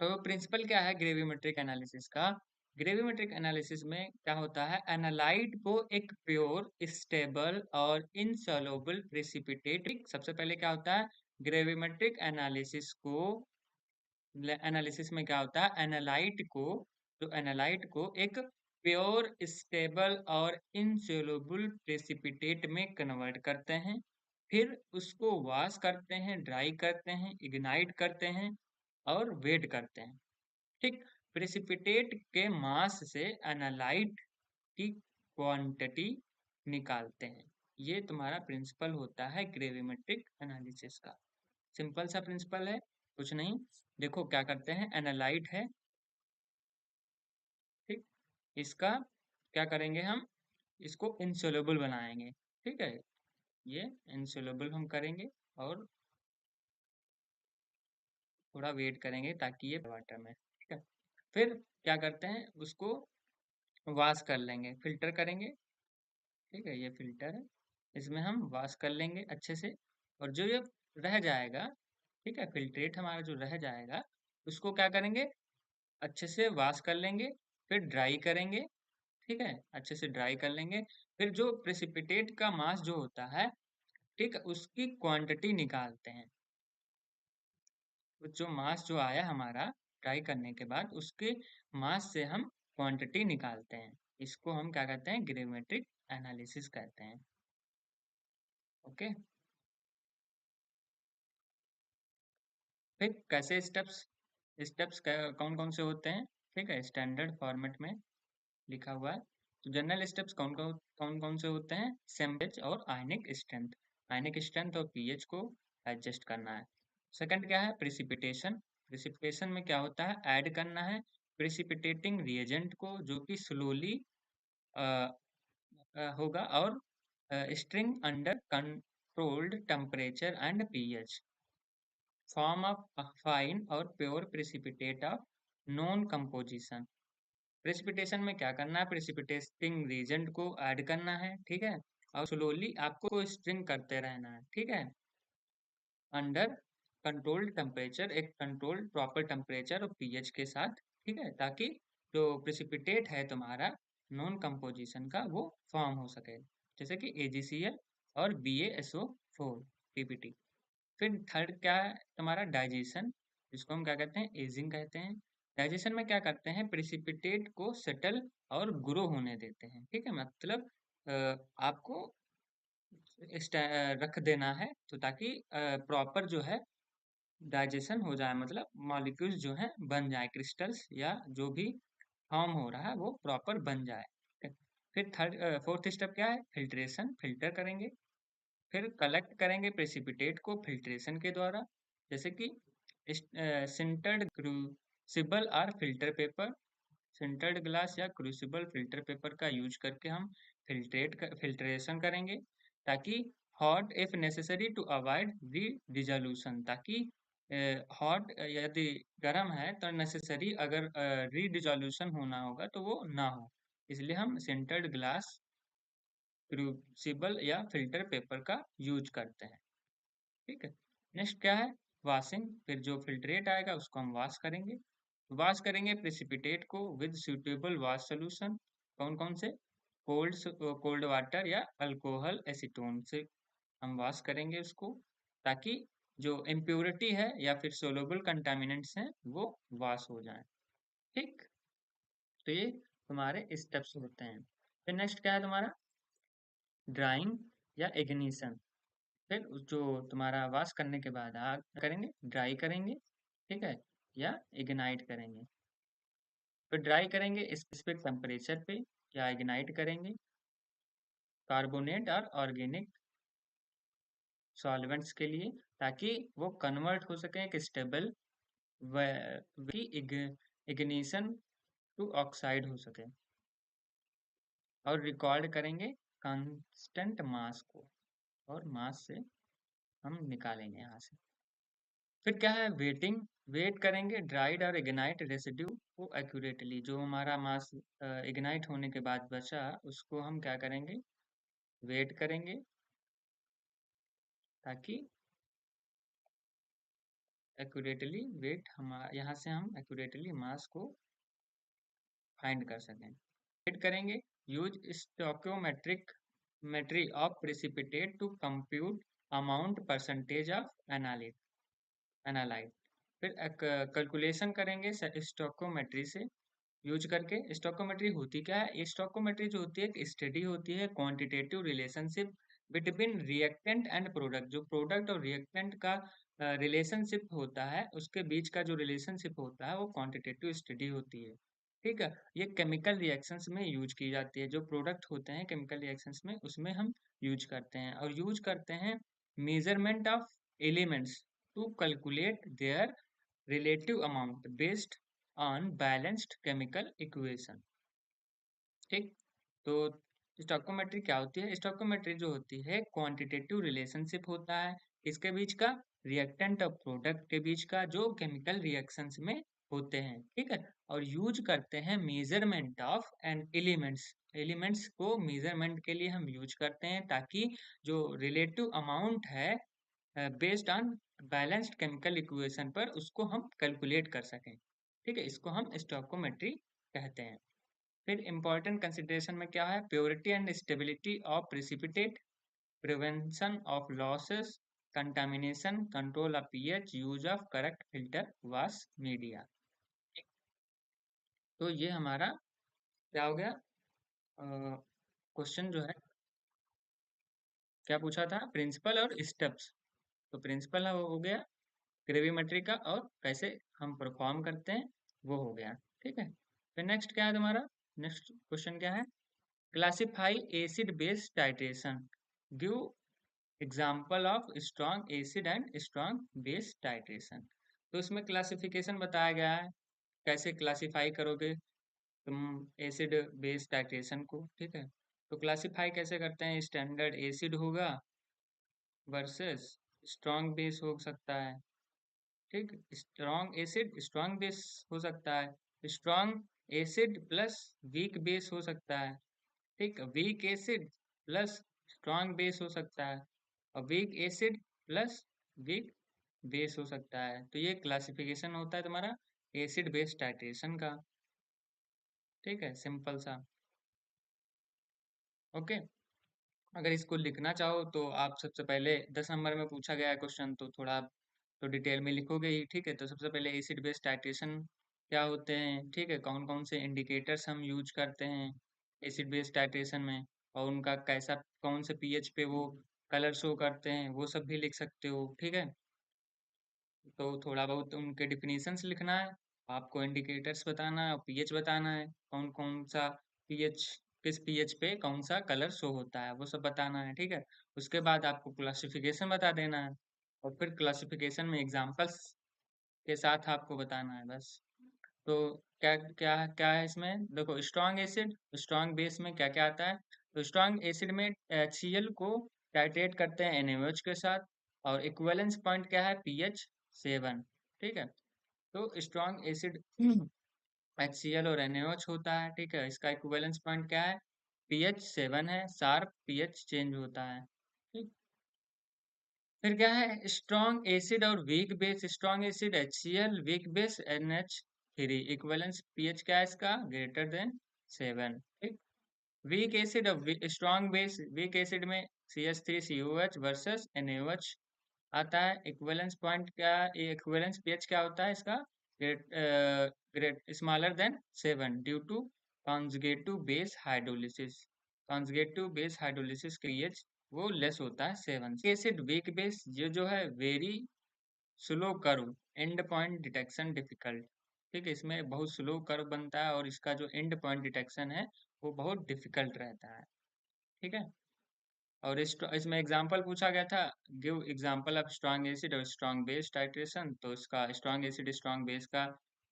तो प्रिंसिपल क्या है ग्रेविमेट्रिक एनालिसिस का? ग्रेविमेट्रिक एनालिसिस में क्या होता है, एनालाइट को एक प्योर स्टेबल और इनसॉल्युबल प्रेसिपिटेट, सबसे पहले क्या होता है ग्रेविमेट्रिक एनालिसिस में क्या होता है, एनालाइट को एक प्योर स्टेबल और इनसॉल्युबल प्रेसिपिटेट में कन्वर्ट करते हैं, फिर उसको वॉश करते हैं, ड्राई करते हैं, इग्नाइट करते हैं और वेट करते हैं। ठीक, प्रेसिपिटेट के मास से एनालाइट की क्वांटिटी निकालते हैं। ये तुम्हारा प्रिंसिपल होता है ग्रेविमेट्रिक एनालिसिस का। सिंपल सा प्रिंसिपल है, कुछ नहीं। देखो क्या करते हैं, एनालाइट है, ठीक, इसका क्या करेंगे हम, इसको इंसोल्युबल बनाएंगे। ठीक है, ये इंसोल्युबल हम करेंगे और थोड़ा वेट करेंगे ताकि ये वाटर में, ठीक है। फिर क्या करते हैं, उसको वॉश कर लेंगे, फिल्टर करेंगे। ठीक है, ये फिल्टर है, इसमें हम वॉश कर लेंगे अच्छे से, और जो ये रह जाएगा, ठीक है, फिल्ट्रेट हमारा जो रह जाएगा उसको क्या करेंगे, अच्छे से वॉश कर लेंगे, फिर ड्राई करेंगे, ठीक है, अच्छे से ड्राई कर लेंगे। फिर जो प्रेसिपिटेट का मास जो होता है, ठीक है, उसकी क्वांटिटी निकालते हैं। तो जो मास जो आया हमारा ड्राई करने के बाद, उसके मास से हम क्वांटिटी निकालते हैं। इसको हम क्या कहते हैं? ग्रेविमेट्रिक एनालिसिस कहते हैं। ओके। फिर कैसे स्टेप्स स्टेप्स कौन कौन से होते हैं? ठीक है, स्टैंडर्ड फॉर्मेट में लिखा हुआ है। तो जनरल स्टेप्स कौन कौन से होते हैं? सेम्पेज और आयनिक स्ट्रेंथ। आयनिक स्ट्रेंथ और पीएच को एडजस्ट करना है। सेकंड क्या है? प्रिसिपिटेशन। प्रिसिपिटेशन में क्या होता है? ऐड करना है प्रिसिपिटेटिंग रिएजेंट को, जो कि स्लोली होगा, और stirring under controlled temperature and pH, form of fine और pure precipitate of known composition. Precipitation में क्या करना है? प्रेसिपिटेटिंग रीजेंट को ऐड करना है, ठीक है, और स्लोली आपको स्ट्रिंग करते रहना है, ठीक है, अंडर कंट्रोल्ड टेम्परेचर, एक कंट्रोल्ड प्रॉपर टेम्परेचर और पीएच के साथ, ठीक है, ताकि जो प्रेसिपिटेट है तुम्हारा नॉन कंपोजिशन का, वो फॉर्म हो सके, जैसे कि AgCl और BaSO4 पीपीटी। फिर थर्ड क्या है तुम्हारा? डाइजेशन, जिसको हम क्या कहते हैं? एजिंग कहते हैं। डाइजेशन में क्या करते हैं? प्रेसिपिटेट को सेटल और ग्रो होने देते हैं, ठीक है, मतलब आपको रख देना है, तो ताकि प्रॉपर जो है डाइजेशन हो जाए, मतलब मॉलिक्यूल्स जो है बन जाए, क्रिस्टल्स या जो भी फॉर्म हो रहा है वो प्रॉपर बन जाए। ठीक है? फिर फोर्थ स्टेप क्या है? फिल्ट्रेशन, फिल्टर करेंगे। फिर कलेक्ट करेंगे प्रेसिपिटेट को फिल्ट्रेशन के द्वारा, जैसे कि सिंटर्ड क्रूसिबल और फिल्टर पेपर। सिंटर्ड ग्लास या क्रूसिबल फिल्टर पेपर का यूज करके हम फिल्ट्रेशन करेंगे, ताकि hot if necessary to avoid redissolution, ताकि हॉट यदि गर्म है तो नेसेसरी अगर री डिजोल्यूशन होना होगा तो वो ना हो, इसलिए हम सिंटर्ड ग्लास, क्रूसिबल या फिल्टर पेपर का यूज करते हैं। ठीक है। नेक्स्ट क्या है? वॉशिंग। फिर जो फिल्ट्रेट आएगा उसको हम वॉश करेंगे। वॉश करेंगे प्रेसिपिटेट को विद सुटेबल वॉश सोल्यूशन। कौन कौन से? कोल्ड वाटर या अल्कोहल एसीटोन से हम वॉश करेंगे उसको, ताकि जो इम्प्योरिटी है या फिर सोलोबल कंटामिनेंट्स हैं वो वॉश हो जाएं। ठीक। तो ये तुम्हारे स्टेप्स होते हैं। फिर नेक्स्ट क्या है तुम्हारा? ड्राइंग या इग्निशन। फिर जो तुम्हारा वॉश करने के बाद आग करेंगे, ड्राई करेंगे, ठीक है, या इग्नाइट करेंगे। फिर ड्राई करेंगे स्पेसिफिक टेम्परेचर पे, या इग्नाइट करेंगे कार्बोनेट और ऑर्गेनिक सॉल्वेंट्स के लिए, ताकि वो कन्वर्ट हो सके एक स्टेबल इग्निशन टू ऑक्साइड हो सके। और रिकॉर्ड करेंगे कांस्टेंट मास को, और मास से हम निकालेंगे यहाँ से। फिर क्या है? वेटिंग। वेट करेंगे ड्राइड और इग्नाइट रेसिड्यू को एक्यूरेटली, जो हमारा मास इग्नाइट होने के बाद बचा उसको हम क्या करेंगे? वेट करेंगे, ताकि एक्यूरेटली वेट हम यहाँ से हम एक्यूरेटली मास को फाइंड कर सकें। वेट करेंगे, यूज स्टोइकोमेट्रिक मेट्री of precipitate to compute amount percentage of analyte. फिर कैलकुलेशन करेंगे स्टोइकोमेट्री से यूज करके। स्टोइकोमेट्री होती क्या है? स्टोइकोमेट्री जो होती है एक स्टडी होती है quantitative relationship between reactant and product. जो प्रोडक्ट और रिएक्टेंट का रिलेशनशिप होता है, उसके बीच का जो रिलेशनशिप होता है वो क्वांटिटेटिव स्टडी होती है। ठीक है। ये केमिकल रिएक्शंस में यूज की जाती है। जो प्रोडक्ट होते हैं केमिकल रिएक्शंस में, उसमें हम यूज करते हैं, और यूज करते हैं measurement of elements to calculate their relative amount based on balanced chemical equation। ठीक। तो स्टोइकोमेट्री क्या होती है? स्टोइकोमेट्री जो होती है क्वांटिटेटिव रिलेशनशिप होता है इसके बीच का, रिएक्टेंट और प्रोडक्ट के बीच का, जो केमिकल रिएक्शंस में होते हैं, ठीक है, और यूज करते हैं measurement of and elements. Elements को मेजरमेंट के लिए हम यूज करते हैं, ताकि जो रिलेटिव अमाउंट है based on balanced chemical equation पर, उसको हम कैलकुलेट कर सकें। ठीक है, इसको हम स्टोइकोमेट्री कहते हैं। फिर इंपॉर्टेंट कंसिडरेशन में क्या है, purity and stability of precipitate, prevention of losses, contamination, control of pH, use of correct filter wash media. तो ये हमारा क्या हो गया, क्वेश्चन जो है क्या पूछा था, प्रिंसिपल और स्टेप्स। तो प्रिंसिपल हो गया ग्रेविमेट्री का, और कैसे हम परफॉर्म करते हैं वो हो गया। ठीक है, फिर नेक्स्ट क्या है तुम्हारा, नेक्स्ट क्वेश्चन क्या है, classify acid base titration, give example of strong acid and strong base titration. तो इसमें क्लासिफिकेशन बताया गया है, कैसे क्लासिफाई करोगे तुम एसिड बेस टाइट्रेशन को। ठीक है, तो क्लासिफाई कैसे करते हैं, स्टैंडर्ड एसिड होगा वर्सेस स्ट्रॉन्ग बेस हो सकता है। ठीक, स्ट्रॉन्ग एसिड स्ट्रॉन्ग बेस हो सकता है, strong acid plus weak base हो सकता है। ठीक, weak acid plus strong base हो सकता है, और weak acid plus weak base हो सकता है। तो ये क्लासिफिकेशन होता है तुम्हारा एसिड बेस टाइट्रेशन का। ठीक है, सिंपल सा। ओके, अगर इसको लिखना चाहो तो आप सबसे पहले 10 नंबर में पूछा गया है क्वेश्चन, तो थोड़ा आप तो डिटेल में लिखोगे ही। ठीक है, तो सबसे पहले एसिड बेस टाइट्रेशन क्या होते हैं, ठीक है, कौन कौन से इंडिकेटर्स हम यूज करते हैं एसिड बेस टाइट्रेशन में, और उनका कैसा कौन से पीएच पे वो कलर शो करते हैं, वो सब भी लिख सकते हो। ठीक है, तो थोड़ा बहुत उनके डिफिनीशंस लिखना है, आपको इंडिकेटर्स बताना है और पीएच बताना है, कौन कौन सा पीएच, किस पीएच पे कौन सा कलर शो होता है वो सब बताना है। ठीक है, उसके बाद आपको क्लासिफिकेशन बता देना है, और फिर क्लासिफिकेशन में एग्जांपल्स के साथ आपको बताना है बस। तो क्या क्या क्या है इसमें, देखो स्ट्रॉन्ग एसिड स्ट्रॉन्ग बेस में क्या क्या आता है। तो स्ट्रॉन्ग एसिड में HCl को टाइट्रेट करते हैं NaOH के साथ, और इक्विवेलेंस पॉइंट क्या है, pH 7। ठीक है, तो स्ट्रॉन्ग एसिड HCl और NaOH होता है। ठीक है, इसका इक्विवेलेंस पॉइंट क्या है, pH 7 है, शार्प पीएच चेंज होता है। ठीक, फिर क्या है स्ट्रॉन्ग एसिड और weak base, strong acid HCl, weak base NH3, equivalence pH क्या है इसका, greater than 7। ठीक, वीक एसिड और स्ट्रॉन्ग बेस, वीक एसिड में CH3COH वर्सेस NaOH आता है, इक्विवेलेंस पॉइंट क्या, इक्विवेलेंस पीएच क्या होता है इसका, great smaller than 7 due to conjugative base hydrolysis, conjugative base hydrolysis के पीएच वो लेस होता है 7 से। एसिड वीक बेस ये जो है very slow curve, and point detection difficult. ठीक है, इसमें बहुत स्लो कर्व बनता है, और इसका जो एंड पॉइंट डिटेक्शन है वो बहुत डिफिकल्ट रहता है। ठीक है, और इसमें एग्जांपल पूछा गया था, give example of strong acid और स्ट्रॉन्ग बेस टाइट्रेशन। तो इसका स्ट्रॉन्ग एसिड स्ट्रॉन्ग बेस का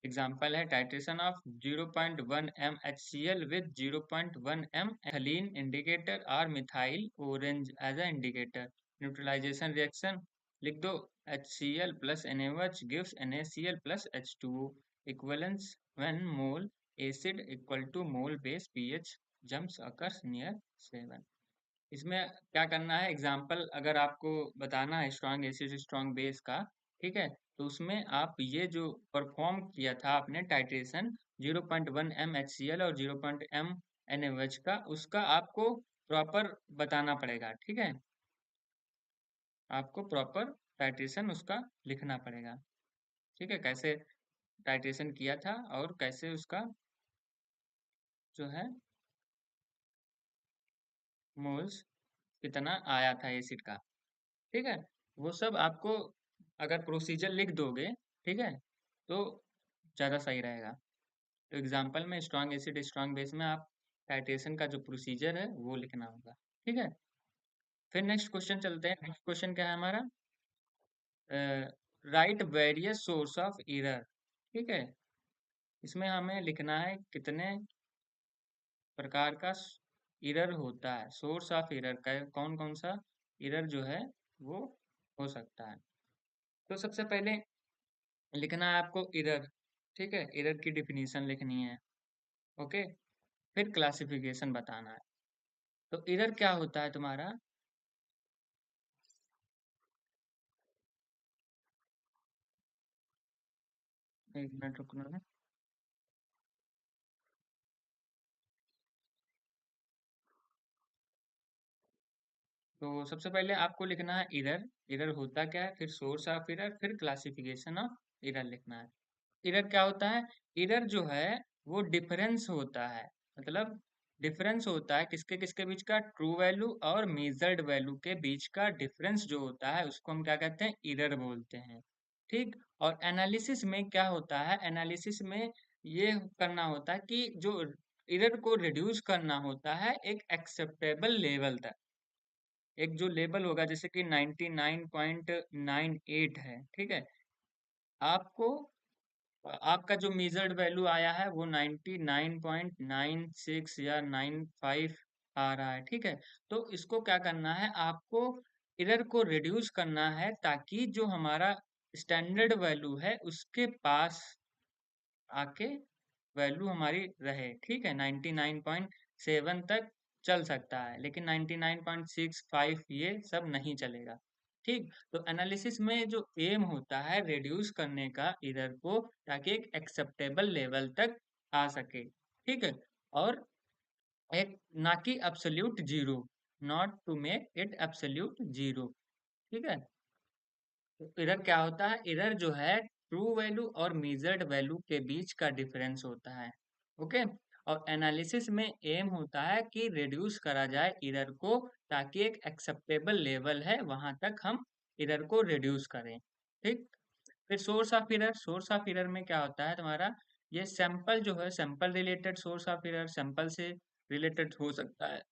एग्जांपल है titration of 0.1 m HCl with 0.1 m ethylene indicator और methyl orange as a indicator. Neutralisation reaction लिख दो, HCl plus NaOH gives NaCl plus H2O, equivalence when mole acid equal to mole base pH jumps occurs near 7। इसमें क्या करना है, example अगर आपको बताना है स्ट्रॉन्ग एसिड स्ट्रॉन्ग बेस का, ठीक है, तो उसमें आप ये जो परफॉर्म किया था आपने टाइट्रेशन 0.1 m HCl और 0.1 m NaOH का, उसका आपको प्रॉपर बताना पड़ेगा। ठीक है, आपको प्रॉपर टाइट्रेशन उसका लिखना पड़ेगा। ठीक है, कैसे टाइट्रेशन किया था और कैसे उसका जो है मोल्स कितना आया था एसिड का। ठीक है, वो सब आपको अगर प्रोसीजर लिख दोगे, ठीक है, तो ज़्यादा सही रहेगा। तो एग्जाम्पल में स्ट्रॉन्ग एसिड स्ट्रॉन्ग बेस में आप टाइट्रेशन का जो प्रोसीजर है वो लिखना होगा। ठीक है, फिर नेक्स्ट क्वेश्चन चलते हैं। नेक्स्ट क्वेश्चन क्या है हमारा, right various source of error. ठीक है, इसमें हमें लिखना है कितने प्रकार का एरर होता है, सोर्स ऑफ एरर का कौन कौन सा एरर जो है वो हो सकता है। तो सबसे पहले लिखना है आपको एरर। ठीक है, एरर की डिफिनीशन लिखनी है। ओके, फिर क्लासिफिकेशन बताना है। तो एरर क्या होता है तुम्हारा, एक मिनट रुकना है। तो सबसे पहले आपको लिखना है एरर। एरर होता क्या है, फिर सोर्स ऑफ एरर, फिर क्लासिफिकेशन ऑफ एरर लिखना है। एरर क्या होता है? एरर जो है वो डिफरेंस होता है, मतलब डिफरेंस होता है किसके किसके बीच का, ट्रू वैल्यू और मेजर्ड वैल्यू के बीच का डिफरेंस जो होता है उसको हम क्या कहते हैं, एरर बोलते हैं। ठीक। और एनालिसिस में क्या होता है, एनालिसिस में ये करना होता है कि जो एरर को रिड्यूस करना होता है एक एक्सेप्टेबल लेवल तक। एक जो लेवल होगा जैसे कि 99.98 है, ठीक है, आपको आपका जो मेजर्ड वैल्यू आया है वो 99.96 या 95 आ रहा है, ठीक है। तो इसको क्या करना है, आपको एरर को रिड्यूस करना है ताकि जो हमारा स्टैंडर्ड वैल्यू है उसके पास आके वैल्यू हमारी रहे, ठीक है। 99.7 तक चल सकता है लेकिन 99.65 ये सब नहीं चलेगा। ठीक। तो एनालिसिस में जो एम होता है रिड्यूस करने का एरर को ताकि एक एक्सेप्टेबल लेवल तक आ सके, ठीक है। और एक ना कि absolute zero, not to make it absolute zero, ठीक है। तो एरर क्या होता है, एरर जो है ट्रू वैल्यू और मेजर्ड वैल्यू के बीच का डिफरेंस होता है। ओके। और एनालिसिस में एम होता है कि रिड्यूस करा जाए एरर को ताकि एक एक्सेप्टेबल लेवल है वहां तक हम एरर को रिड्यूस करें। ठीक। फिर source of error, source of error में क्या होता है तुम्हारा, ये सैंपल जो है, sample related source of error, sample से रिलेटेड हो सकता है।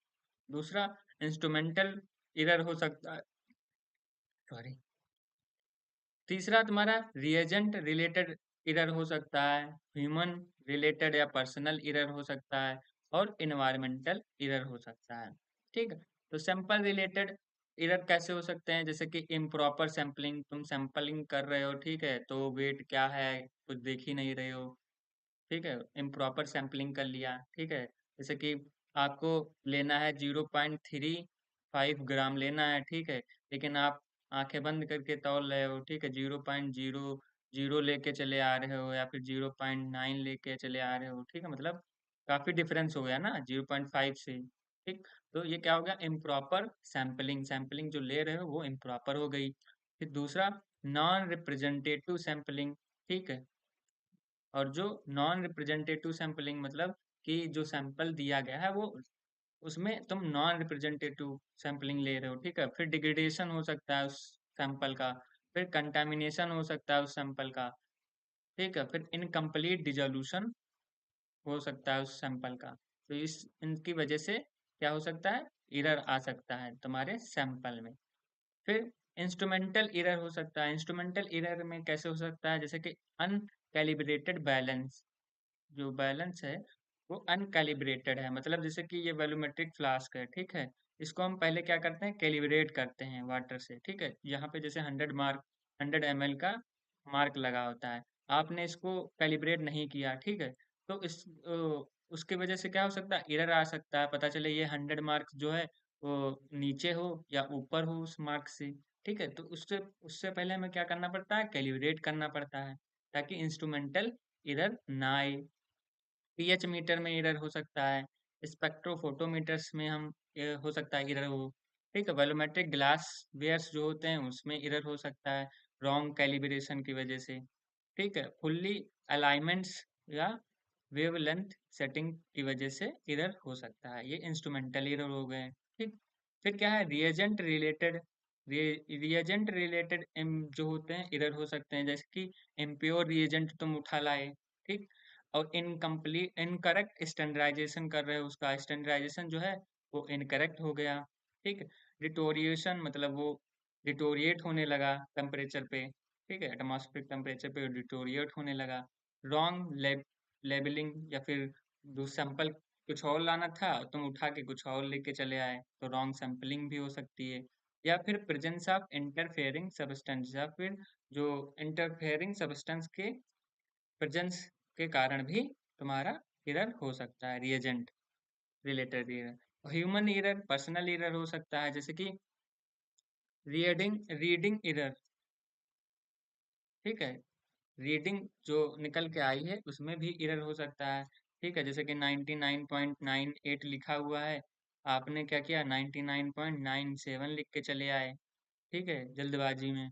दूसरा इंस्ट्रूमेंटल एरर हो सकता है, सॉरी। तीसरा तुम्हारा रिएजेंट रिलेटेड एरर हो सकता है, ह्यूमन रिलेटेड या पर्सनल एरर हो सकता है, और इन्वायरमेंटल एरर हो सकता है। ठीक है। तो सैंपल रिलेटेड एरर कैसे हो सकते हैं, जैसे कि इम्प्रॉपर सैम्पलिंग, तुम सैंपलिंग कर रहे हो, ठीक है, तो वेट क्या है कुछ देख ही नहीं रहे हो, ठीक है, इम्प्रॉपर सैम्पलिंग कर लिया, ठीक है। जैसे कि आपको लेना है 0.35 ग्राम लेना है, ठीक है, लेकिन आप आंखें बंद करके तौल रहे हो, ठीक है, 0.00 लेके चले आ रहे हो या फिर 0.9 लेके चले आ रहे हो, ठीक है, मतलब काफी डिफरेंस हो गया ना 0.5 से। ठीक। तो ये क्या हो गया, इम्प्रॉपर सैम्पलिंग, सैम्पलिंग जो ले रहे हो वो इम्प्रॉपर हो गई। फिर दूसरा नॉन रिप्रेजेंटेटिव सैम्पलिंग, ठीक है। और जो नॉन रिप्रेजेंटेटिव सैंपलिंग मतलब कि जो सैंपल दिया गया है वो उसमें तुम नॉन रिप्रेजेंटेटिव सैंपलिंग ले रहे हो, ठीक है। फिर डिग्रेडेशन हो सकता है उस सैंपल का, फिर कंटामिनेशन हो सकता है उस सैंपल का, ठीक है, फिर इनकम्प्लीट डिजोल्यूशन हो सकता है उस सैंपल का। तो इस इनकी वजह से क्या हो सकता है, एरर आ सकता है तुम्हारे सैंपल में। फिर इंस्ट्रूमेंटल एरर हो सकता है। इंस्ट्रूमेंटल एरर में कैसे हो सकता है, जैसे कि अनकैलिब्रेटेड बैलेंस, जो बैलेंस है वो अनकैलिब्रेटेड है, मतलब जैसे कि ये वॉल्यूमेट्रिक फ्लास्क है, ठीक है, इसको हम पहले क्या करते हैं, कैलिब्रेट करते हैं वाटर से, ठीक है। यहाँ पे जैसे 100 ml का मार्क लगा होता है, आपने इसको कैलिब्रेट नहीं किया, ठीक है, तो उसके वजह से क्या हो सकता है, एरर आ सकता है, पता चले ये 100 मार्क जो है वो नीचे हो या ऊपर हो उस मार्क से, ठीक है। तो उससे उससे पहले हमें क्या करना पड़ता है, कैलिब्रेट करना पड़ता है ताकि इंस्ट्रूमेंटल एरर ना आए। पीएच मीटर में एरर हो सकता है, स्पेक्ट्रोफोटोमीटर्स में हम हो सकता है एरर हो, ठीक है। वॉल्यूमेट्रिक ग्लास वेयर्स जो होते हैं उसमें एरर हो सकता है रॉन्ग कैलिब्रेशन की वजह से, ठीक है। फुल्ली अलाइनमेंट्स या वेवलेंथ सेटिंग की वजह से एरर हो सकता है। ये इंस्ट्रूमेंटल एरर हो गए, ठीक। फिर क्या है, रिएजेंट रिलेटेड जो होते हैं एरर हो सकते हैं, जैसे कि इम्प्योर रिएजेंट तुम उठा लाए, ठीक, और इनकम्प्लीट इनकरेक्ट स्टैंडर्डाइजेशन कर रहे हो, उसका स्टैंडर्डाइजेशन जो है वो इनकरेक्ट हो गया, ठीक। डिटोरिएशन मतलब वो डिटोरिएट होने लगा टेम्परेचर पे, ठीक है, एटमॉस्फेरिक टेम्परेचर पे डिटोरिएट होने लगा। रॉन्ग लेबलिंग, या फिर जो सैंपल कुछ और लाना था तुम उठा के कुछ और लेके चले आए, तो रॉन्ग सैंपलिंग भी हो सकती है। या फिर प्रेजेंस ऑफ इंटरफेयरिंग सब्सटेंस, या फिर जो इंटरफेयरिंग सब्सटेंस के प्रेजेंस के कारण भी तुम्हारा एरर हो सकता है, reagent related error. Human error, personal error हो सकता है, जैसे कि रीडिंग रीडिंग एरर, ठीक है, रीडिंग जो निकल के आई है उसमें भी एरर हो सकता है, ठीक है, जैसे कि 99.98 लिखा हुआ है आपने क्या किया 99.97 लिख के चले आए, ठीक है, जल्दबाजी में।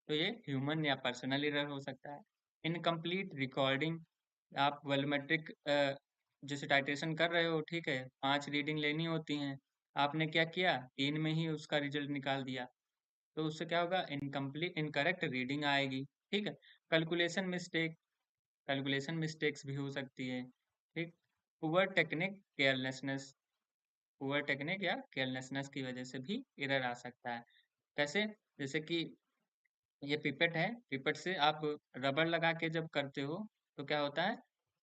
तो ये ह्यूमन या पर्सनल एरर हो सकता है। इनकम्प्लीट रिकॉर्डिंग, आप वॉल्यूमेट्रिक जैसे टाइट्रेशन कर रहे हो, ठीक है, 5 रीडिंग लेनी होती हैं, आपने क्या किया 3 में ही उसका रिजल्ट निकाल दिया, तो उससे क्या होगा इनकम्प्लीट इनकरेक्ट रीडिंग आएगी, ठीक है। कैलकुलेशन मिस्टेक, कैलकुलेशन मिस्टेक्स भी हो सकती है, ठीक। Poor technique carelessness, poor technique या केयरलेसनेस की वजह से भी एरर आ सकता है। कैसे? जैसे कि ये पिपेट है, पिपेट से आप रबर लगा के जब करते हो तो क्या होता है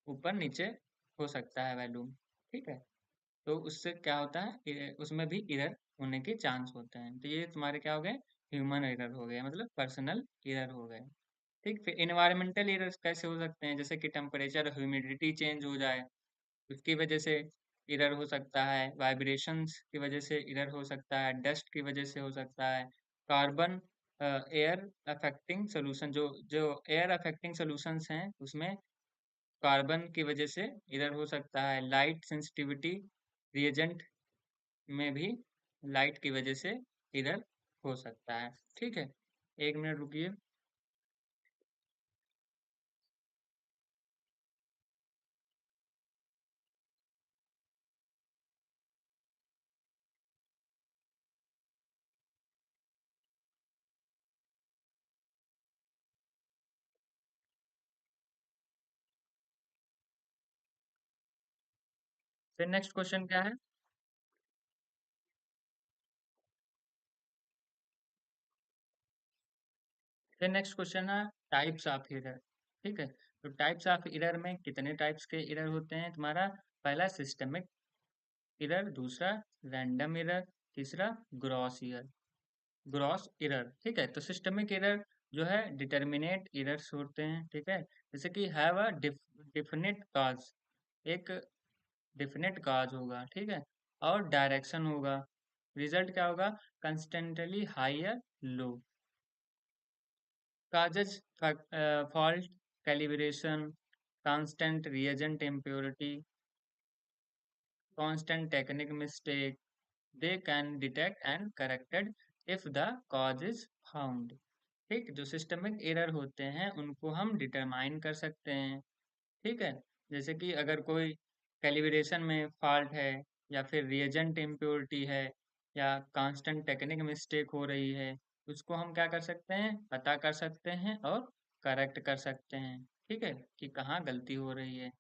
ऊपर नीचे हो सकता है वैल्यूम, ठीक है। तो उससे क्या होता है उसमें भी एरर होने के चांस होते हैं। तो ये तुम्हारे क्या हो गए ह्यूमन एरर हो गए, मतलब पर्सनल एरर हो गए, ठीक। फिर इन्वायरमेंटल एरर्स कैसे हो सकते हैं, जैसे कि टेम्परेचर ह्यूमिडिटी चेंज हो जाए, उसकी वजह से एरर हो सकता है। वाइब्रेशंस की वजह से एरर हो सकता है, डस्ट की वजह से हो सकता है। कार्बन एयर अफेक्टिंग सोल्यूशन, जो जो एयर अफेक्टिंग सॉल्यूशंस हैं उसमें कार्बन की वजह से एरर हो सकता है। लाइट सेंसिटिविटी रिएजेंट में भी लाइट की वजह से एरर हो सकता है, ठीक है। 1 मिनट रुकिए। फिर नेक्स्ट क्वेश्चन क्या है? फिर नेक्स्ट क्वेश्चन है टाइप्स ऑफ एरर, ठीक है। तो टाइप्स ऑफ एरर में कितने टाइप्स के एरर होते हैं तुम्हारा? पहला सिस्टमिक एरर, दूसरा रैंडम एरर, तीसरा ग्रॉस एरर, ग्रॉस एरर, ठीक है। तो सिस्टमिक एरर जो है डिटर्मिनेट एरर्स होते हैं, ठीक है। जैसे कि हैव अ डिफिनिट काज, एक डिफिनिट काज होगा, ठीक है, और डायरेक्शन होगा। रिजल्ट क्या होगा? Constantly high low. Causes fault, calibration, constant reagent impurity, constant technique mistake, they can detect and corrected if the cause is found, ठीक। जो सिस्टमिक एरर होते हैं उनको हम डिटरमाइन कर सकते हैं, ठीक है। जैसे कि अगर कोई कैलिब्रेशन में फॉल्ट है, या फिर रिएजेंट इम्प्योरिटी है, या कांस्टेंट टेक्निक मिस्टेक हो रही है, उसको हम क्या कर सकते हैं पता कर सकते हैं और करेक्ट कर सकते हैं, ठीक है, कि कहाँ गलती हो रही है।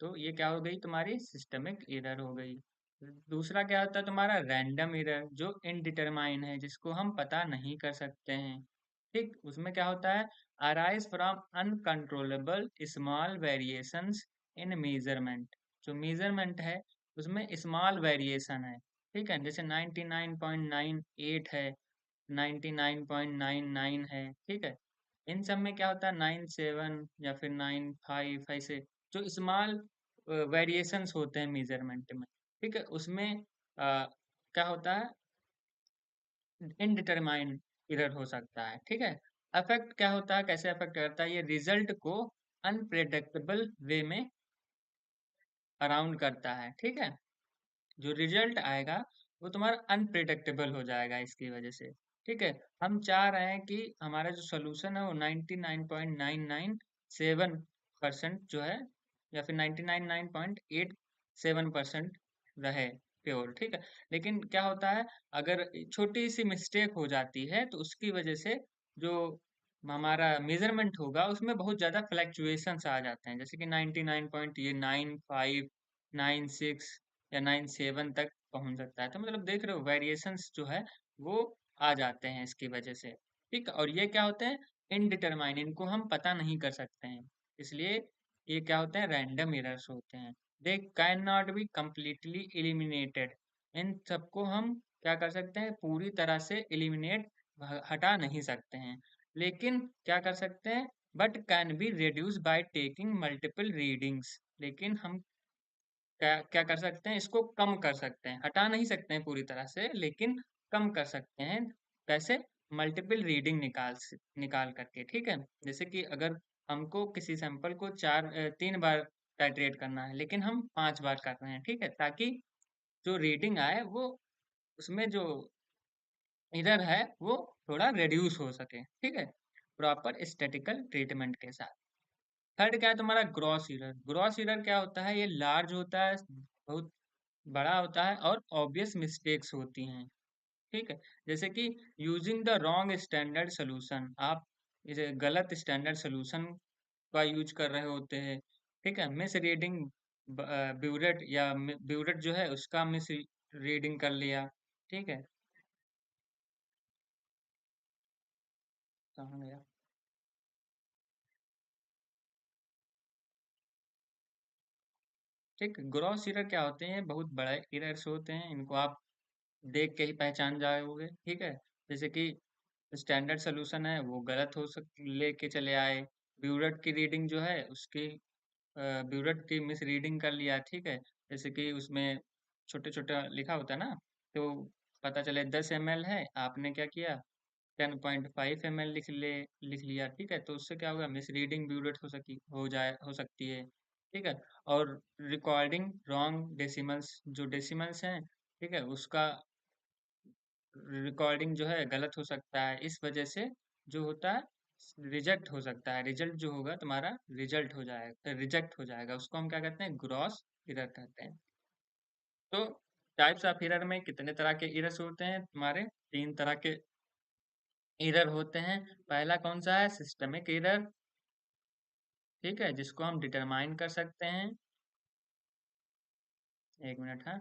तो ये क्या हो गई तुम्हारी सिस्टमिक एरर हो गई। दूसरा क्या होता है तुम्हारा रैंडम एरर, जो इनडिटरमाइन है, जिसको हम पता नहीं कर सकते हैं, ठीक। उसमें क्या होता है arise from uncontrollable small variations in measurement, जो मेजरमेंट है उसमें स्मॉल वेरिएशन है, ठीक है। जैसे 99.98 है, 99.99 है, ठीक है। इन सब में क्या होता है 97 या फिर 95 ऐसे जो स्मॉल वेरिएशंस होते हैं मेजरमेंट में, ठीक है। उसमें क्या होता है इनडिटरमाइन एरर हो सकता है, ठीक है। अफेक्ट क्या होता है, कैसे अफेक्ट करता है, ये रिजल्ट को अनप्रेडिक्टेबल वे में अराउंड करता है, ठीक है। जो रिजल्ट आएगा वो तुम्हारा अनप्रिडिक्टेबल हो जाएगा इसकी वजह से, ठीक है। हम चाह रहे हैं कि हमारा जो सोल्यूशन है वो 99.997% जो है, या फिर 99.87% रहे प्योर, ठीक है। लेकिन क्या होता है अगर छोटी सी मिस्टेक हो जाती है तो उसकी वजह से जो हमारा मेजरमेंट होगा उसमें बहुत ज्यादा फ्लैक्चुएशंस आ जाते हैं, जैसे कि 99.95 96 या 97 तक पहुंच सकता है। तो मतलब देख रहे हो वेरिएशंस जो है वो आ जाते हैं इसकी वजह से, ठीक है। और ये क्या होते हैं इनडिटरमाइन, इनको हम पता नहीं कर सकते हैं, इसलिए ये क्या होते हैं रैंडम एरर्स होते हैं। They can not be completely eliminated, इन सबको हम क्या कर सकते हैं पूरी तरह से एलिमिनेट हटा नहीं सकते हैं, लेकिन क्या कर सकते हैं but can be reduce by taking multiple readings, लेकिन हम क्या क्या कर सकते हैं इसको कम कर सकते हैं, हटा नहीं सकते हैं पूरी तरह से लेकिन कम कर सकते हैं। कैसे? मल्टीपल रीडिंग निकाल करके, ठीक है। जैसे कि अगर हमको किसी सैंपल को 3 बार टाइट्रेट करना है लेकिन हम 5 बार कर रहे हैं, ठीक है, ताकि जो रीडिंग आए वो उसमें जो एरर है वो थोड़ा रिड्यूस हो सके, ठीक है, प्रॉपर स्टैटिकल ट्रीटमेंट के साथ। थर्ड क्या है तुम्हारा ग्रॉस एरर। ग्रॉस एरर क्या होता है, ये लार्ज होता है, बहुत बड़ा होता है और ऑब्वियस मिस्टेक्स होती हैं, ठीक है। जैसे कि using the wrong standard solution, आप इसे गलत स्टैंडर्ड सोल्यूशन का यूज कर रहे होते हैं, ठीक है। मिस रीडिंग ब्यूरेट या ब्यूरेट जो है उसका मिस रीडिंग कर लिया, ठीक है। कहाँ गया? ठीक, ग्रॉस एरर क्या होते हैं, बहुत बड़े एरर्स होते हैं, इनको आप देख के ही पहचान जाओगे, ठीक है। जैसे कि स्टैंडर्ड सोल्यूशन है वो गलत हो सक लेके चले आए, ब्यूरेट की रीडिंग जो है उसकी ब्यूरेट की मिस रीडिंग कर लिया, ठीक है। जैसे कि उसमें छोटे-छोटा लिखा होता है ना, तो पता चले 10 ml है, आपने क्या किया 10.5 ml लिख लिया, ठीक है। तो उससे क्या होगा, मिस रीडिंग ब्यूरेट हो सकती है, ठीक है। और रिकॉर्डिंग रॉन्ग डेसिमल्स, जो डेसिमल्स हैं, ठीक है, उसका रिकॉर्डिंग जो है गलत हो सकता है। इस वजह से जो होता है रिजेक्ट हो सकता है, रिजल्ट जो होगा तुम्हारा रिजल्ट हो जाएगा, रिजेक्ट हो जाएगा, उसको हम क्या कहते हैं, ग्रॉस एरर कहते हैं। तो टाइप्स ऑफ एरर में कितने तरह के एरर्स होते हैं तुम्हारे, तीन तरह के एरर होते हैं। पहला कौन सा है, सिस्टमिक एरर, ठीक है, जिसको हम डिटरमाइन कर सकते हैं। एक मिनट, हाँ।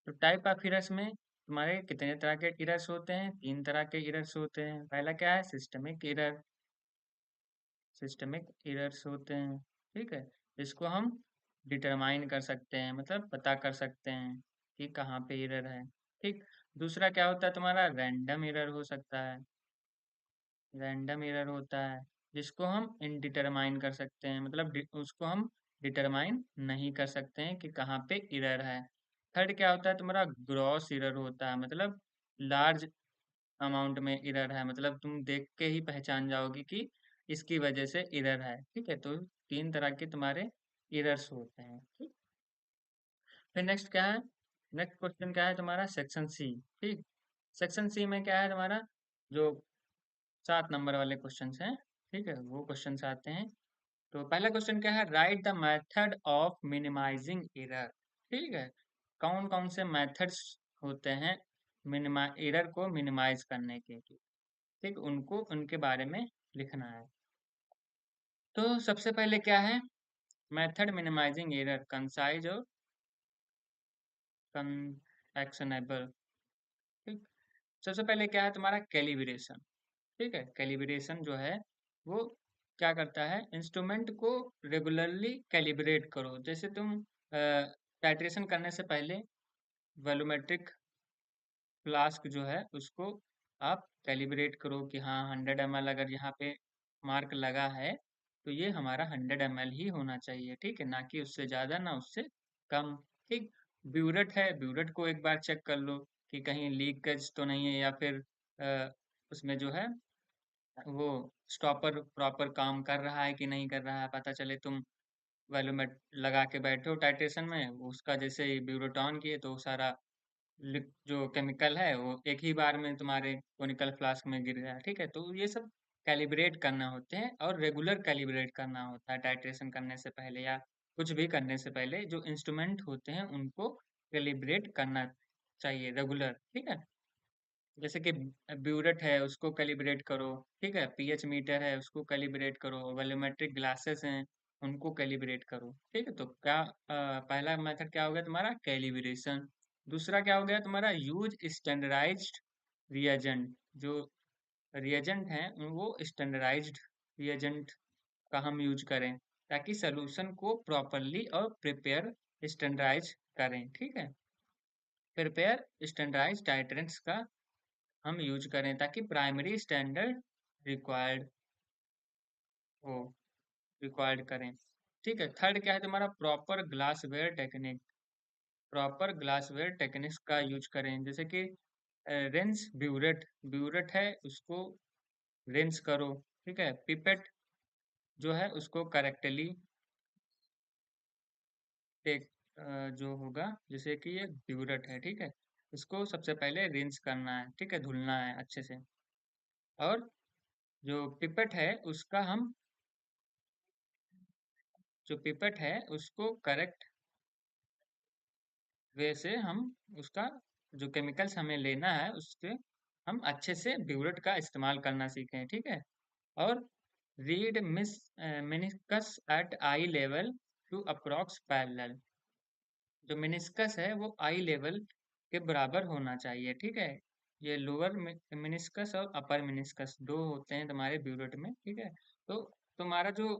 तो टाइप ऑफ एरर्स में तुम्हारे कितने तरह के एरर्स होते हैं, तीन तरह के एरर्स होते हैं। पहला क्या है, सिस्टमिक एरर, सिस्टमिक एरर्स होते हैं, ठीक है। इसको हम डिटरमाइन कर सकते हैं, मतलब पता कर सकते हैं कि कहाँ पे एरर है, ठीक। दूसरा क्या होता है तुम्हारा, रैंडम एरर हो सकता है, रैंडम एरर होता है, जिसको हम इनडिटरमाइन कर सकते हैं, मतलब उसको हम डिटरमाइन नहीं कर सकते हैं कि कहाँ पे एरर है। थर्ड क्या होता है तुम्हारा, ग्रॉस एरर होता है, मतलब लार्ज अमाउंट में एरर है, मतलब तुम देख के ही पहचान जाओगे कि इसकी वजह से एरर है, ठीक है। तो तीन तरह के तुम्हारे एरर्स होते हैं, ठीक। फिर नेक्स्ट क्या है, नेक्स्ट क्वेश्चन क्या है तुम्हारा, सेक्शन सी, ठीक। सेक्शन सी में क्या है तुम्हारा, जो 7 नंबर वाले क्वेश्चंस हैं, ठीक है, वो क्वेश्चंस आते हैं। तो पहला क्वेश्चन क्या है, write the method of minimising error, ठीक है। कौन कौन से मेथड्स होते हैं मिनिमा एरर को मिनिमाइज करने के, ठीक, उनको उनके बारे में लिखना है। तो सबसे पहले क्या है, मेथड मिनिमाइजिंग एरर कंसाइज और एक्शनेबल, ठीक। सबसे पहले क्या है तुम्हारा, कैलिब्रेशन, ठीक है। कैलिब्रेशन जो है वो क्या करता है, इंस्ट्रूमेंट को रेगुलरली कैलिब्रेट करो। जैसे तुम टाइट्रेशन करने से पहले वॉल्यूमेट्रिक फ्लास्क जो है उसको आप कैलिब्रेट करो कि हाँ 100 ml अगर यहाँ पे मार्क लगा है तो ये हमारा 100 ml ही होना चाहिए, ठीक है, ना कि उससे ज्यादा ना उससे कम, ठीक। ब्यूरेट है, ब्यूरेट को एक बार चेक कर लो कि कहीं लीकेज तो नहीं है, या फिर उसमें जो है वो स्टॉपर प्रॉपर काम कर रहा है कि नहीं कर रहा है। पता चले तुम वैल्यूमेट लगा के बैठे हो टाइट्रेशन में, वो उसका जैसे ही ब्यूरेट ऑन किए तो सारा जो केमिकल है वो एक ही बार में तुम्हारे कोनिकल फ्लास्क में गिर गया, ठीक है। तो ये सब कैलिब्रेट करना होते हैं और रेगुलर कैलिब्रेट करना होता है टाइट्रेशन करने से पहले या कुछ भी करने से पहले, जो इंस्ट्रूमेंट होते हैं उनको कैलिब्रेट करना चाहिए रेगुलर, ठीक है। जैसे कि ब्यूरेट है उसको कैलिब्रेट करो, ठीक है, पीएच मीटर है उसको कैलिब्रेट करो, वॉल्यूमेट्रिक ग्लासेस हैं उनको कैलिब्रेट करो, ठीक है। तो क्या पहला मेथड क्या हो गया तुम्हारा, कैलिब्रेशन। दूसरा क्या हो गया तुम्हारा, यूज स्टैंडर्डाइज्ड रिएजेंट। जो रिएजेंट हैं वो स्टैंडर्डाइज्ड रिएजेंट का हम यूज करें ताकि सोल्यूशन को प्रॉपरली और प्रिपेयर स्टैंडर्डाइज करें, ठीक है। प्रिपेयर स्टैंडर्डाइज टाइट्रेंट्स का हम यूज करें ताकि प्राइमरी स्टैंडर्ड रिक्वायर्ड हो, रिक्वायर्ड करें, ठीक है। थर्ड क्या है तुम्हारा, proper glassware technique. Proper glassware techniques का यूज करें, जैसे कि रिंस ब्यूरेट, ब्यूरेट है उसको रिंस करो, ठीक है। पिपेट जो है उसको करेक्टली टेक जो होगा, जैसे कि ये ब्यूरेट है, ठीक है, इसको सबसे पहले रिंस करना है, ठीक है, धुलना है अच्छे से। और जो पिपेट है उसका हम जो पिपेट है उसको करेक्ट वे से हम उसका जो केमिकल्स हमें लेना है उससे हम अच्छे से ब्यूरेट का इस्तेमाल करना सीखें, ठीक है। और read meniscus at eye level to approx parallel, जो मिनिस्कस है वो आई लेवल के बराबर होना चाहिए, ठीक है। ये लोअर मिनिस्कस और अपर मिनिस्कस दो होते हैं तुम्हारे ब्यूरेट में, ठीक है। तो तुम्हारा जो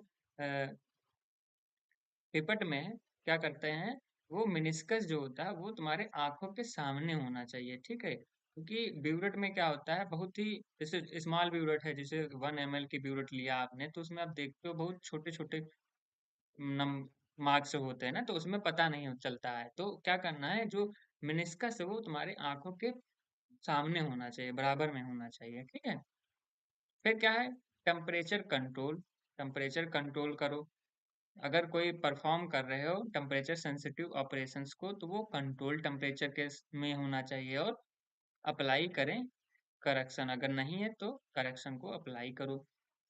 पिपट में क्या करते हैं, वो मिनिस्कस जो होता है वो तुम्हारे आंखों के सामने होना चाहिए, ठीक है। क्योंकि ब्यूरेट में क्या होता है, बहुत ही जैसे स्मॉल ब्यूरेट है, जैसे 1 ml की ब्यूरेट लिया आपने, तो उसमें आप देखते हो बहुत छोटे छोटे नम मार्क्स होते हैं ना, तो उसमें पता नहीं चलता है। तो क्या करना है, जो मिनिस्कस है वो तुम्हारे आंखों के सामने होना चाहिए, बराबर में होना चाहिए, ठीक है। फिर क्या है, टेम्परेचर कंट्रोल, टेम्परेचर कंट्रोल करो। अगर कोई परफॉर्म कर रहे हो टेम्परेचर सेंसिटिव ऑपरेशंस को, तो वो कंट्रोल टेम्परेचर के में होना चाहिए, और अप्लाई करें करेक्शन, अगर नहीं है तो करेक्शन को अप्लाई करो।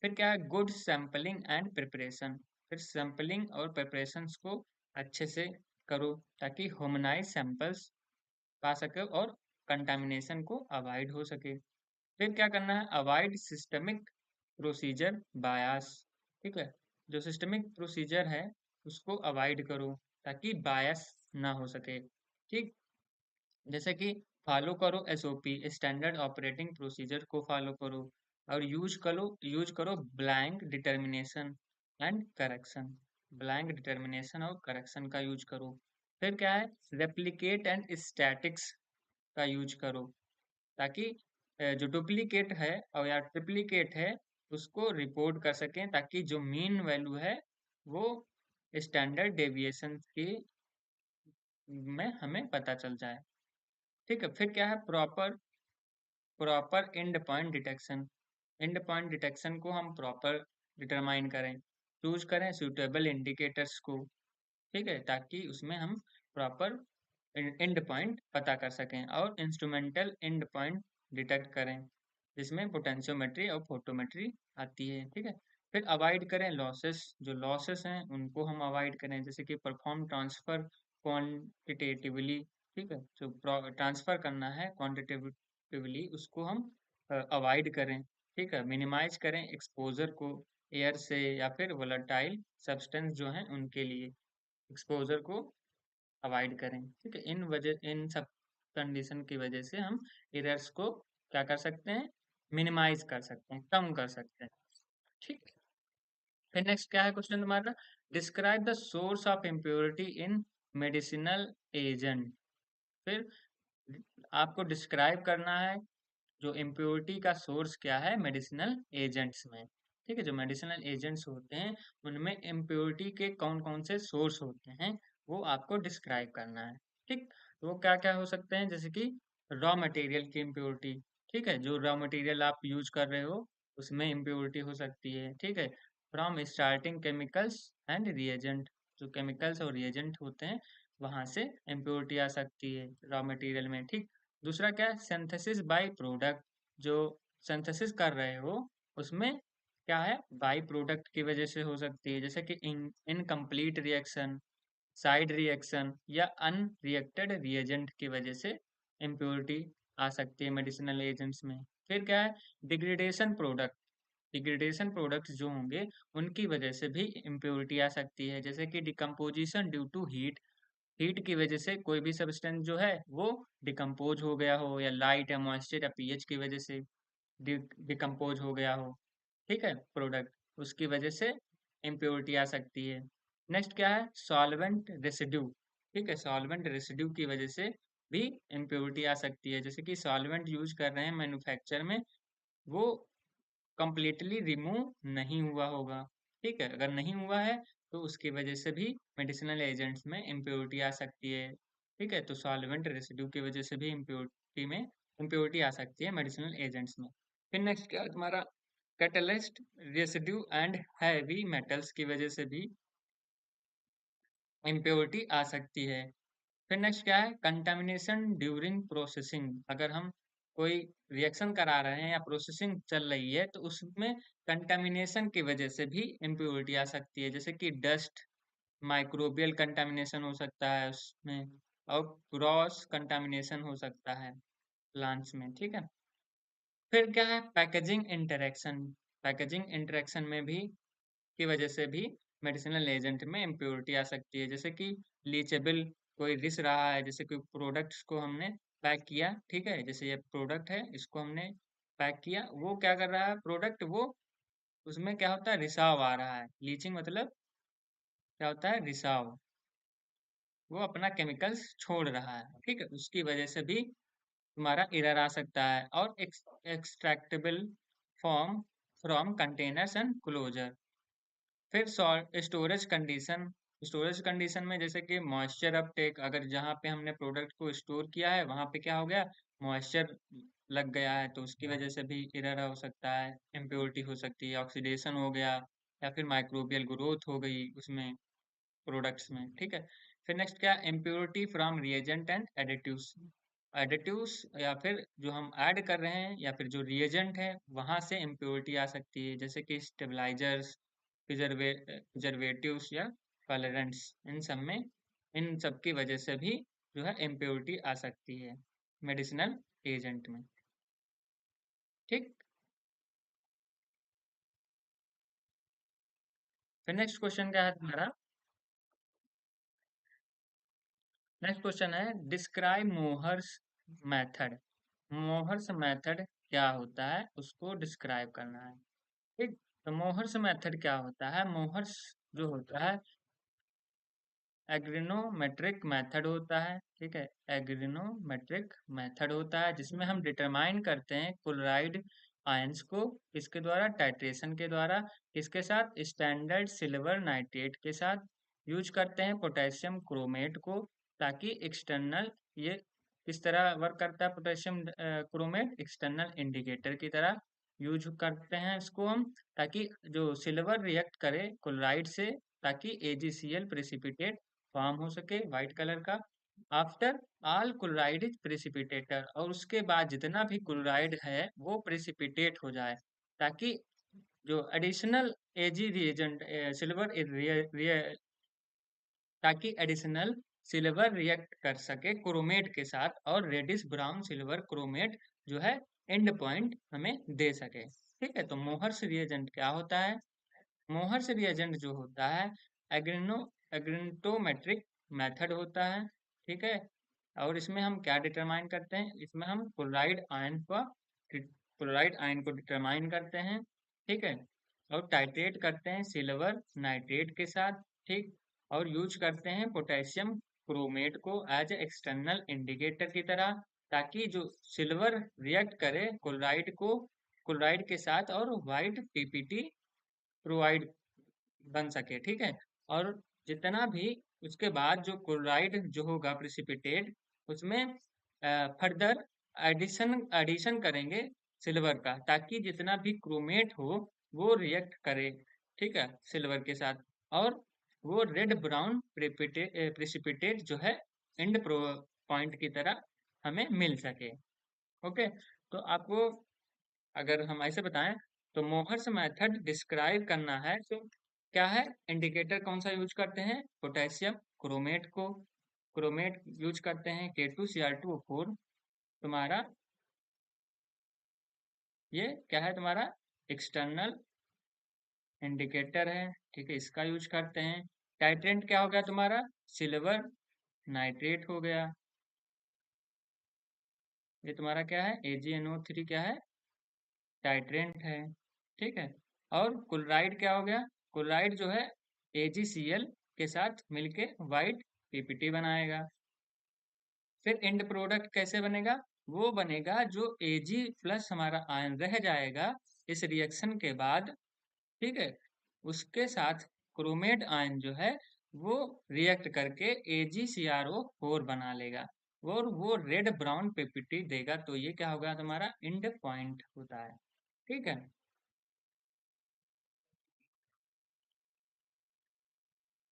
फिर क्या है, गुड सैम्पलिंग एंड प्रिपरेशन, फिर सैम्पलिंग और प्रिपरेशंस को अच्छे से करो ताकि होमोनाइज सैंपल्स पा सके और कंटामिनेशन को अवॉइड हो सके। फिर क्या करना है, अवॉइड सिस्टमिक प्रोसीजर बायास, ठीक है, जो सिस्टमिक प्रोसीजर है उसको अवॉइड करो ताकि बायस ना हो सके, ठीक। जैसे कि फॉलो करो एसओपी, स्टैंडर्ड ऑपरेटिंग प्रोसीजर को फॉलो करो, और यूज करो blank determination and correction, blank determination और करेक्शन का यूज करो। फिर क्या है, रेप्लिकेट एंड स्टैटिक्स का यूज करो ताकि जो डुप्लीकेट है और या ट्रिप्लीकेट है उसको रिपोर्ट कर सकें, ताकि जो मीन वैल्यू है वो स्टैंडर्ड डेविएशन की में हमें पता चल जाए, ठीक है। फिर क्या है, proper proper and point detection, and point detection को हम प्रॉपर डिटरमाइन करें, चूज करें सूटेबल इंडिकेटर्स को, ठीक है, ताकि उसमें हम प्रॉपर एंड पॉइंट पता कर सकें, और इंस्ट्रूमेंटल एंड पॉइंट डिटेक्ट करें जिसमें पोटेंशियोमेट्री और फोटोमेट्री आती है, ठीक है। फिर अवॉइड करें लॉसेस, जो लॉसेस हैं उनको हम अवॉइड करें, जैसे कि परफॉर्म ट्रांसफर क्वांटिटेटिवली, ठीक है, जो ट्रांसफर करना है क्वांटिटेटिवली उसको हम अवॉइड करें, ठीक है, मिनिमाइज करें एक्सपोजर को एयर से या फिर वोलेटाइल सब्सटेंस जो हैं उनके लिए एक्सपोजर को अवॉइड करें, ठीक है। इन सब कंडीशन की वजह से हम एरर्स को क्या कर सकते हैं, मिनिमाइज कर सकते हैं, कम कर सकते हैं, ठीक है। फिर नेक्स्ट क्या है क्वेश्चन तुम्हारा, describe the source of impurity in medicinal agent. फिर आपको डिस्क्राइब करना है जो इम्प्योरिटी का सोर्स क्या है मेडिसिनल एजेंट्स में, ठीक है। जो मेडिसिनल एजेंट्स होते हैं उनमें इम्प्योरिटी के कौन कौन से सोर्स होते हैं वो आपको डिस्क्राइब करना है, ठीक। तो वो क्या क्या हो सकते हैं, जैसे कि रॉ मटेरियल की इम्प्योरिटी, ठीक है, जो रॉ मटेरियल आप यूज कर रहे हो उसमें इम्प्योरिटी हो सकती है, ठीक है। From starting chemicals and reagent, जो केमिकल्स और रिएजेंट होते हैं वहां से इम्प्योरिटी आ सकती है रॉ मटेरियल में, ठीक। दूसरा क्या है, सिंथेसिस बाय प्रोडक्ट, जो सिंथेसिस कर रहे हो उसमें क्या है, बाई प्रोडक्ट की वजह से हो सकती है, जैसे कि इनकम्प्लीट रिएक्शन, साइड रिएक्शन या अनरिएक्टेड रिएजेंट की वजह से इम्प्योरिटी आ सकती है मेडिसिनल एजेंट्स में। फिर क्या है, डिग्रेडेशन प्रोडक्ट, डिग्रेडेशन प्रोडक्ट्स जो होंगे उनकी वजह से भी इम्प्योरिटी आ सकती है, जैसे कि decomposition due to heat, heat की वजह से कोई भी सब्सटेंस जो है वो डिकम्पोज हो गया हो, या लाइट या मॉइस्चर या पीएच की वजह से डिकम्पोज हो गया हो, ठीक है, प्रोडक्ट, उसकी वजह से इम्प्योरिटी आ सकती है। नेक्स्ट क्या है, सॉल्वेंट रेसिड्यू, ठीक है, सॉल्वेंट रेसिड्यू की वजह से भी इम्प्योरिटी आ सकती है, जैसे कि सॉल्वेंट यूज कर रहे हैं मैन्युफैक्चर में, वो कंप्लीटली रिमूव नहीं हुआ होगा, ठीक है, अगर नहीं हुआ है तो उसकी वजह से भी मेडिसिनल एजेंट्स में इम्प्योरिटी आ सकती है, ठीक है, तो सॉल्वेंट रेसिड्यू की वजह से भी इम्प्योरिटी आ सकती है मेडिसिनल एजेंट्स में। फिर नेक्स्ट क्या है तुम्हारा, catalyst residue and heavy metals की वजह से भी इम्प्योरिटी आ सकती है। फिर नेक्स्ट क्या है, कंटामिनेशन ड्यूरिंग प्रोसेसिंग। अगर हम कोई रिएक्शन करा रहे हैं या प्रोसेसिंग चल रही है तो उसमें कंटामिनेशन की वजह से भी इम्प्योरिटी आ सकती है, जैसे कि डस्ट, माइक्रोबियल कंटामिनेशन हो सकता है उसमें, और ग्रॉस कंटामिनेशन हो सकता है प्लांट्स में, ठीक है। फिर क्या है, पैकेजिंग इंटरेक्शन। पैकेजिंग इंटरेक्शन में भी की वजह से भी मेडिसिनल एजेंट में इम्प्योरिटी आ सकती है, जैसे कि लीचेबल कोई रिस रहा है, जैसे कोई प्रोडक्ट्स को हमने पैक किया, ठीक है, जैसे ये प्रोडक्ट है इसको हमने पैक किया, वो क्या कर रहा है प्रोडक्ट, वो उसमें क्या होता है, रिसाव आ रहा है। लीचिंग मतलब क्या होता है, रिसाव, वो अपना केमिकल्स छोड़ रहा है, ठीक है, उसकी वजह से भी तुम्हारा एरर आ सकता है। और extractable form from containers and closure. फिर स्टोरेज कंडीशन। स्टोरेज कंडीशन में जैसे कि मॉइस्चर अपटेक, अगर जहाँ पे हमने प्रोडक्ट को स्टोर किया है वहाँ पे क्या हो गया, मॉइस्चर लग गया है, तो उसकी वजह से भी एरर हो सकता है, इम्प्योरिटी हो सकती है, ऑक्सीडेशन हो गया, या फिर माइक्रोबियल ग्रोथ हो गई उसमें, प्रोडक्ट्स में, ठीक है। फिर नेक्स्ट क्या, impurity from reagent and additives. Additives या फिर जो हम ऐड कर रहे हैं या फिर जो रिएजेंट है वहां से इम्प्योरिटी आ सकती है, जैसे कि स्टेबलाइजर्स, प्रिजर्वेटिव्स या कलरेंट्स, इन सब की वजह से भी जो है इम्प्योरिटी आ सकती है मेडिसिनल एजेंट में, ठीक। फिर नेक्स्ट क्वेश्चन क्या है तुम्हारा, नेक्स्ट क्वेश्चन है describe Mohr's method. Mohr's method क्या होता है उसको डिस्क्राइब करना है, ठीक। तो मोहर्स मेथड क्या होता है, मोहर्स जो होता है एग्रीनोमेट्रिक मेथड होता है, ठीक है, एग्रीनोमेट्रिक मेथड होता है जिसमें हम डिटरमाइन करते हैं क्लोराइड आयंस को इसके द्वारा, टाइट्रेशन के द्वारा, इसके साथ स्टैंडर्ड सिल्वर नाइट्रेट के साथ यूज करते हैं पोटेशियम क्रोमेट को, ताकि एक्सटर्नल, ये किस तरह वर्क करता है पोटेशियम क्रोमेट, एक्सटर्नल इंडिकेटर की तरह यूज करते हैं इसको हम, ताकि जो सिल्वर रिएक्ट करे क्लोराइड से, ताकि AgCl प्रेसिपिटेट फॉर्म हो सके व्हाइट कलर का। After all chloride is precipitator, और उसके बाद जितना भी क्लोराइड है वो प्रेसिपिटेट हो जाए, ताकि जो एडिशनल एजी रिएजेंट सिल्वर, ताकि एडिशनल सिल्वर रिएक्ट कर सके क्रोमेट के साथ, और रेडिश ब्राउन सिल्वर क्रोमेट जो है एंड पॉइंट हमें दे सके, ठीक है। तो मोहर्स रिएजेंट क्या होता है, मोहर्स रिएजेंट जो होता है एग्रीनो एग्रिंटोमेट्रिक मेथड होता है, ठीक है। और इसमें हम क्या डिटरमाइन करते हैं, इसमें हम क्लोराइड आयन को डिटरमाइन करते हैं, ठीक है, और टाइट्रेट करते हैं सिल्वर नाइट्रेट के साथ, ठीक, और यूज करते हैं पोटेशियम क्रोमेट को एज एक्सटर्नल इंडिकेटर की तरह, ताकि जो सिल्वर रिएक्ट करे क्लोराइड के साथ और व्हाइट पीपीटी प्रोवाइड बन सके, ठीक है। और जितना भी उसके बाद जो क्लोराइड जो होगा प्रिसिपिटेट, उसमें फर्दर एडिशन करेंगे सिल्वर का, ताकि जितना भी क्रोमेट हो वो रिएक्ट करे, ठीक है, सिल्वर के साथ, और वो रेड ब्राउन प्रिसिपिटेट जो है एंड पॉइंट की तरह हमें मिल सके, ओके। तो आपको अगर हम ऐसे बताएं तो मोहर्स मेथड डिस्क्राइब करना है तो क्या है, इंडिकेटर कौन सा यूज करते हैं, पोटेशियम क्रोमेट को, क्रोमेट यूज करते हैं K2Cr2O4, तुम्हारा ये क्या है, तुम्हारा एक्सटर्नल इंडिकेटर है, ठीक है, इसका यूज करते हैं। टाइट्रेंट क्या हो गया तुम्हारा, सिल्वर नाइट्रेट हो गया, ये तुम्हारा क्या है AgNO3 क्या है, टाइट्रेंट है, ठीक है। और क्लोराइड क्या हो गया, क्लोराइड जो है AgCl के साथ मिलके व्हाइट पीपीटी बनाएगा। फिर एंड प्रोडक्ट कैसे बनेगा, वो बनेगा जो Ag प्लस हमारा आयन रह जाएगा इस रिएक्शन के बाद, ठीक है, उसके साथ क्रोमेट आयन जो है वो रिएक्ट करके AgCrO4 बना लेगा और वो रेड ब्राउन पीपीटी देगा। तो ये क्या होगा तुम्हारा एंड पॉइंट होता है। ठीक है।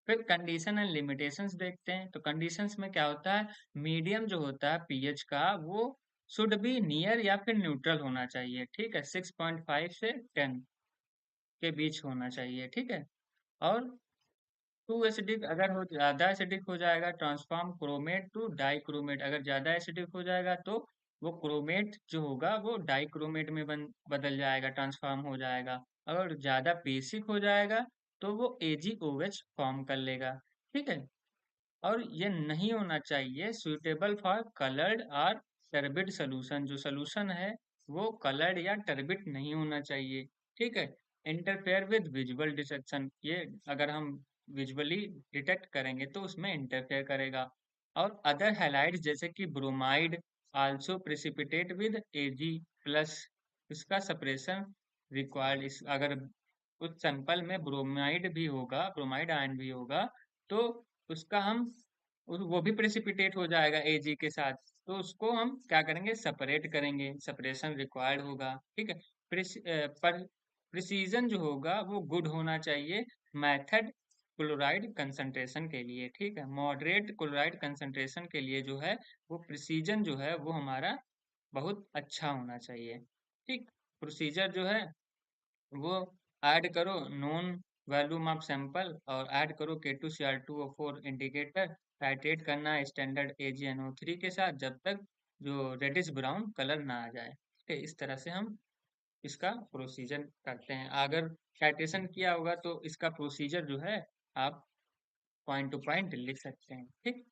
फिर कंडीशन एंड लिमिटेशंस देखते हैं। तो कंडीशंस में क्या होता है, मीडियम जो होता है पीएच का वो शुड बी नियर या फिर न्यूट्रल होना चाहिए। ठीक है, 6.5 से 10 के बीच होना चाहिए। ठीक है। और टू एसिडिक अगर हो ज्यादा एसिडिक हो जाएगा ट्रांसफॉर्म क्रोमेट टू डाइक्रोमेट। अगर ज्यादा एसिडिक हो जाएगा तो वो क्रोमेट जो होगा वो डाइक्रोमेट में बदल जाएगा, ट्रांसफॉर्म हो जाएगा। अगर ज्यादा बेसिक हो जाएगा तो वो AgOH फॉर्म कर लेगा। ठीक है। और ये नहीं होना चाहिए सुइटेबल फॉर कलर्ड और टर्बिड सोल्यूशन। जो सोल्यूशन है वो कलर्ड या टर्बिड नहीं होना चाहिए। ठीक है। इंटरफेयर विद विजुअल डिटेक्शन, ये अगर हम विजुअली डिटेक्ट करेंगे तो उसमें इंटरफेयर करेगा। और अदर हैलाइड्स जैसे कि bromide also precipitate with Ag+, इसका सेपरेशन रिक्वायर्ड। इस अगर उस सैंपल में ब्रोमाइड भी होगा, ब्रोमाइड आयन भी होगा, तो उसका हम वो भी प्रेसिपिटेट हो जाएगा Ag के साथ। तो उसको हम क्या करेंगे, सेपरेट करेंगे, सेपरेशन रिक्वायर्ड होगा। ठीक है। पर प्रिसीजन जो होगा वो गुड होना चाहिए मेथड क्लोराइड कंसंट्रेशन के लिए। ठीक है। मॉडरेट क्लोराइड कंसंट्रेशन के लिए जो है वो प्रिसीजन जो है वो हमारा बहुत अच्छा होना चाहिए। ठीक। प्रोसीजर जो है वो ऐड करो नोन वॉल्यूम ऑफ सैंपल और ऐड करो K2Cr2O4 इंडिकेटर। टाइट्रेट करना है स्टैंडर्ड AgNO3 के साथ जब तक जो रेडिश ब्राउन कलर ना आ जाए। ठीक है। इस तरह से हम इसका प्रोसीजर करते हैं। अगर टाइट्रेशन किया होगा तो इसका प्रोसीजर जो है आप पॉइंट टू पॉइंट लिख सकते हैं। ठीक।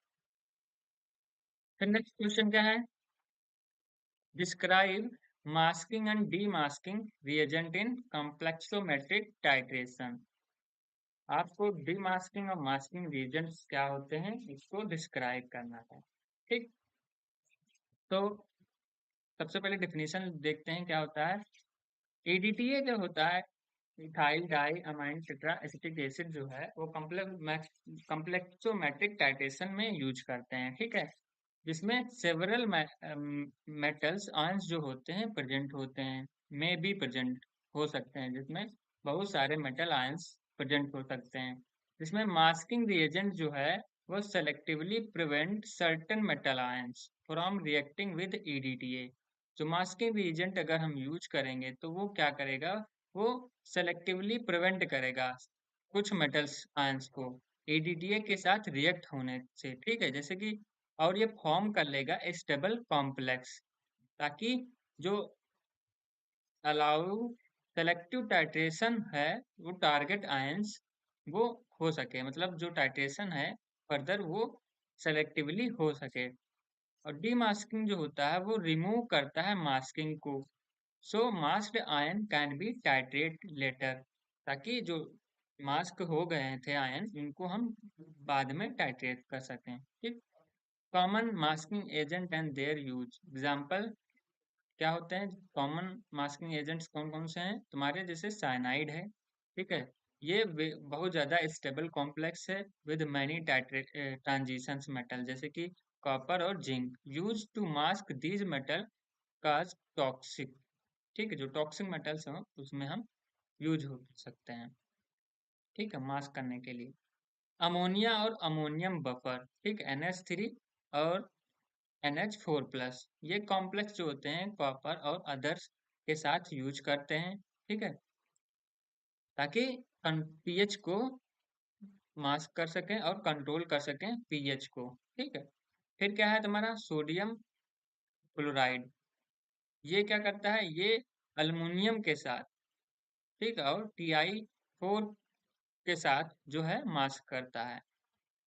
फिर नेक्स्ट क्वेश्चन क्या है, describe masking and demasking reagent in complexometric titration. आपको डीमास्किंग और मास्किंग रीजन्स क्या होते हैं इसको डिस्क्राइब करना है। ठीक। तो सबसे पहले डेफिनेशन देखते हैं क्या होता है। EDTA जो होता है ethyl di amine tetra acetic acid जो है वो कॉम्प्लेक्सोमेट्रिक टाइट्रेशन में यूज करते हैं। ठीक है। जिसमें सेवरल मेटल्स आयंस जो होते हैं प्रेजेंट होते हैं, में भी प्रेजेंट हो सकते हैं, जिसमें बहुत सारे मेटल आयंस प्रेजेंट हो सकते हैं। जिसमें मास्किंग रिएजेंट जो है वो selectively prevent certain metal ions from reacting with EDTA। जो मास्किंग रिएजेंट अगर हम यूज करेंगे तो वो क्या करेगा, वो सेलेक्टिवली प्रिवेंट करेगा कुछ मेटल्स आयंस को EDTA के साथ रिएक्ट होने से। ठीक है। जैसे कि और ये फॉर्म कर लेगा स्टेबल कॉम्प्लेक्स, ताकि जो अलाउ सेलेक्टिव टाइट्रेशन है वो टारगेट आयंस वो हो सके, मतलब जो टाइट्रेशन है फर्दर वो सेलेक्टिवली हो सके। और डीमास्किंग जो होता है वो रिमूव करता है मास्किंग को। So masked ion can be titrate later, ताकि जो मास्क हो गए थे आयन इनको हम बाद में टाइट्रेट कर सकें। ठीक। Common masking agent and their use example क्या होते हैं, कॉमन मास्किंग एजेंट्स कौन कौन से हैं तुम्हारे, जैसे साइनाइड है। ठीक है। ये बहुत ज्यादा स्टेबल कॉम्प्लेक्स है विद मैनी ट्रांजिशंस मेटल, जैसे कि कॉपर और zinc use to mask these metal cause toxic. ठीक है। जो टॉक्सिक मेटल्स हो उसमें हम यूज हो सकते हैं। ठीक है, मास्क करने के लिए। अमोनिया और अमोनियम बफर, ठीक, NH3 और NH4+, ये कॉम्प्लेक्स जो होते हैं कॉपर और अदर्स के साथ यूज करते हैं। ठीक है। ताकि पीएच को मास्क कर सकें और कंट्रोल कर सकें पीएच को। ठीक है। फिर क्या है तुम्हारा सोडियम क्लोराइड, ये क्या करता है, ये अल्युमिनियम के साथ, ठीक है, और Ti4 के साथ जो है मास्क करता है।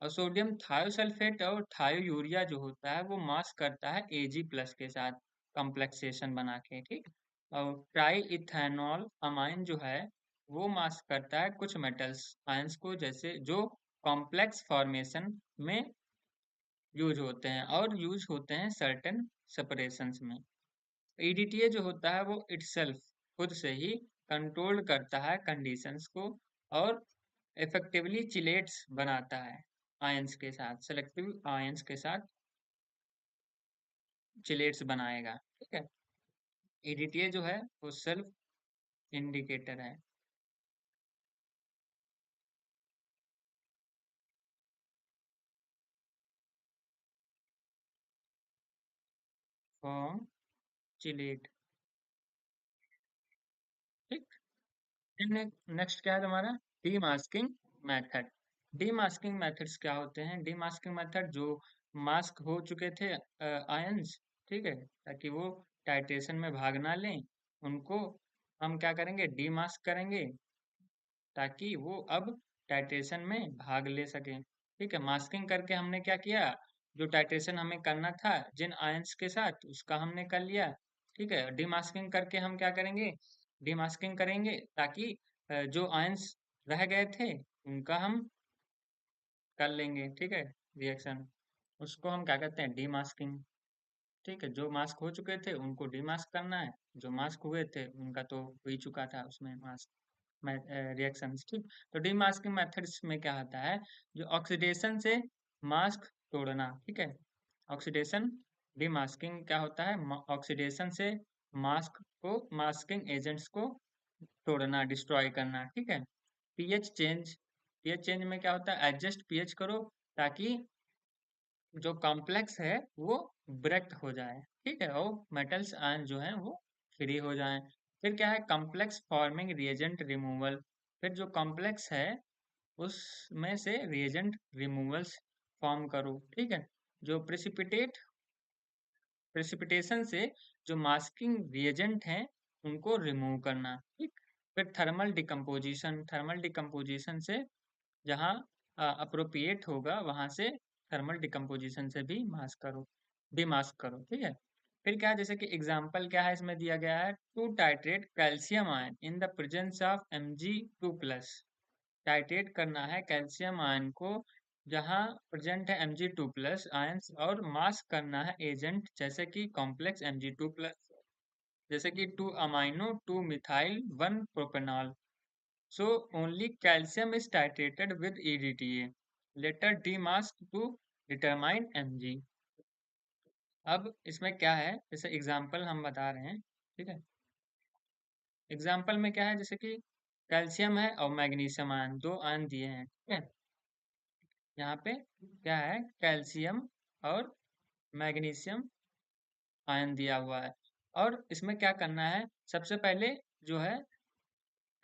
और सोडियम थायोसल्फेट और थायोयूरिया जो होता है वो मास्क करता है Ag+ के साथ कॉम्प्लेक्सेशन बना के। ठीक। और ट्राई इथेनॉल अमाइन जो है वो मास्क करता है कुछ मेटल्स आयंस को, जैसे जो कॉम्प्लेक्स फॉर्मेशन में यूज होते हैं और यूज होते हैं सर्टेन सेपरेशंस में। EDTA जो होता है वो इटसेल्फ खुद से ही कंट्रोल करता है कंडीशंस को और इफेक्टिवली चिलेट्स बनाता है आयंस के साथ, सेलेक्टिव आयंस के साथ चिलेट्स बनाएगा। ठीक है, ईडीटीए जो है वो सेल्फ इंडिकेटर है फॉर चिलेट। ठीक, नेक्स्ट क्या है तुम्हारा, डीमास्किंग मेथड। डीमास्किंग मेथड्स क्या होते हैं, डीमास्किंग मेथड जो मास्क हो चुके थे आयंस, ठीक है, ताकि वो टाइट्रेशन में भाग ना लें, उनको हम क्या करेंगे, डीमास्क करेंगे, ताकि वो अब टाइट्रेशन में भाग ले सकें। ठीक है, मास्किंग करके हमने क्या किया, जो टाइट्रेशन हमें करना था जिन आयंस के साथ उसका हमने कर लिया। ठीक है, डीमास्किंग करके हम क्या करेंगे, डीमास्किंग करेंगे ताकि जो आयंस रह गए थे उनका हम कर लेंगे। ठीक है, रिएक्शन, उसको हम क्या कहते हैं, डीमास्किंग। ठीक है, जो मास्क हो चुके थे उनको डीमास्क करना है, जो मास्क हुए थे उनका तो हो ही चुका था उसमें मास्क रिएक्शंस। ठीक, तो डीमास्किंग मेथड्स में क्या होता है, जो ऑक्सीडेशन से मास्क तोड़ना। ठीक है, ऑक्सीडेशन, डीमास्किंग क्या होता है, ऑक्सीडेशन से मास्क को, मास्किंग एजेंट्स को तोड़ना, डिस्ट्रॉय करना। ठीक है, पीएच चेंज, पीएच चेंज में क्या होता है, एडजस्ट पीएच करो ताकि जो कॉम्प्लेक्स है वो ब्रेक हो जाए। ठीक है, और मेटल्स आयन जो है वो फ्री हो जाएं। फिर क्या है, कॉम्प्लेक्स फॉर्मिंग रिएजेंट रिमूवल। फिर जो कॉम्प्लेक्स है उसमें से रिएजेंट रिमूवल्स फॉर्म करो। ठीक है, जो प्रेसिपिटेशन से जो मास्किंग रिएजेंट हैं उनको रिमूव करना। ठीक, फिर थर्मल डिकम्पोजिशन, थर्मल डिकम्पोजिशन से जहाँ अप्रोप्रिएट होगा वहां से थर्मल डिकम्पोजिशन से भी मास्क करो, डीमास्क करो। ठीक है, फिर क्या है, जैसे कि एग्जांपल क्या है इसमें दिया गया है, to titrate calcium ion in the presence of Mg2+। Titrate करना है कैल्शियम आयन को जहाँ प्रेजेंट है Mg2+ आयंस, और मास्क करना है एजेंट जैसे कि कॉम्प्लेक्स Mg2+, जैसे कि 2 amino 2 methyl 1 propanol. So only calcium is titrated with EDTA. Later demasked to determine Mg। अब इसमें क्या है, जैसे एग्जाम्पल हम बता रहे हैं। ठीक है, एग्जाम्पल में क्या है, जैसे कि कैल्शियम है और मैग्नीशियम आयन, दो आयन दिए हैं। ठीक है, यहाँ पे क्या है, कैल्शियम और मैग्नीशियम आयन दिया हुआ है, और इसमें क्या करना है, सबसे पहले जो है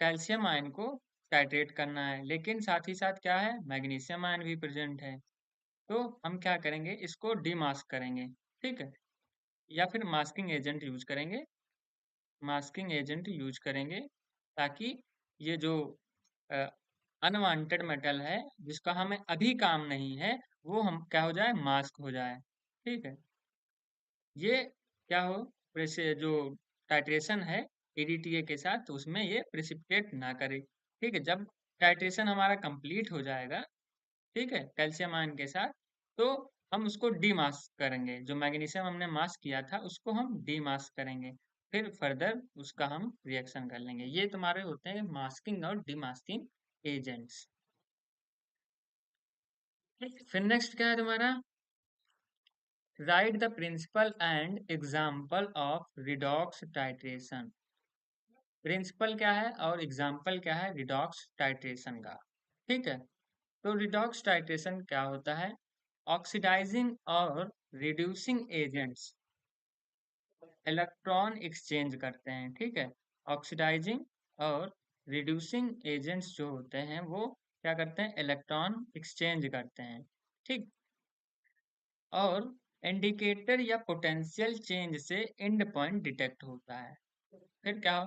कैल्शियम आयन को टाइट्रेट करना है, लेकिन साथ ही साथ क्या है, मैग्नीशियम आयन भी प्रेजेंट है। तो हम क्या करेंगे, इसको डीमास्क करेंगे। ठीक है, या फिर मास्किंग एजेंट यूज करेंगे, मास्किंग एजेंट यूज करेंगे ताकि ये जो अनवांटेड मेटल है जिसका हमें अभी काम नहीं है वो हम क्या हो जाए, मास्क हो जाए। ठीक है, ये क्या हो, जो टाइट्रेशन है ईडीटीए के साथ तो उसमें ये प्रेसिपिटेट ना करे। ठीक है, जब टाइट्रेशन हमारा कंप्लीट हो जाएगा, ठीक है, कैल्शियम आयन के साथ, तो हम उसको डीमास्क करेंगे, जो मैग्नीशियम हमने मास्क किया था उसको हम डीमास्क करेंगे, फिर फर्दर उसका हम रिएक्शन कर लेंगे। ये तुम्हारे होते हैं मास्किंग और डीमास्किंग एजेंट्स। फिर नेक्स्ट क्या है तुम्हारा, write the principle and example of redox titration. Principle क्या है और एग्जाम्पल क्या है रिडॉक्स टाइट्रेशन का। ठीक है, तो रिडॉक्स टाइट्रेशन क्या होता है, ऑक्सीडाइजिंग और रिड्यूसिंग एजेंट्स इलेक्ट्रॉन एक्सचेंज करते हैं। ठीक है, ऑक्सीडाइजिंग और रिड्यूसिंग एजेंट्स जो होते हैं वो क्या करते हैं, इलेक्ट्रॉन एक्सचेंज करते हैं। ठीक, और इंडिकेटर या पोटेंशियल चेंज से एंड पॉइंट डिटेक्ट होता है। फिर क्या,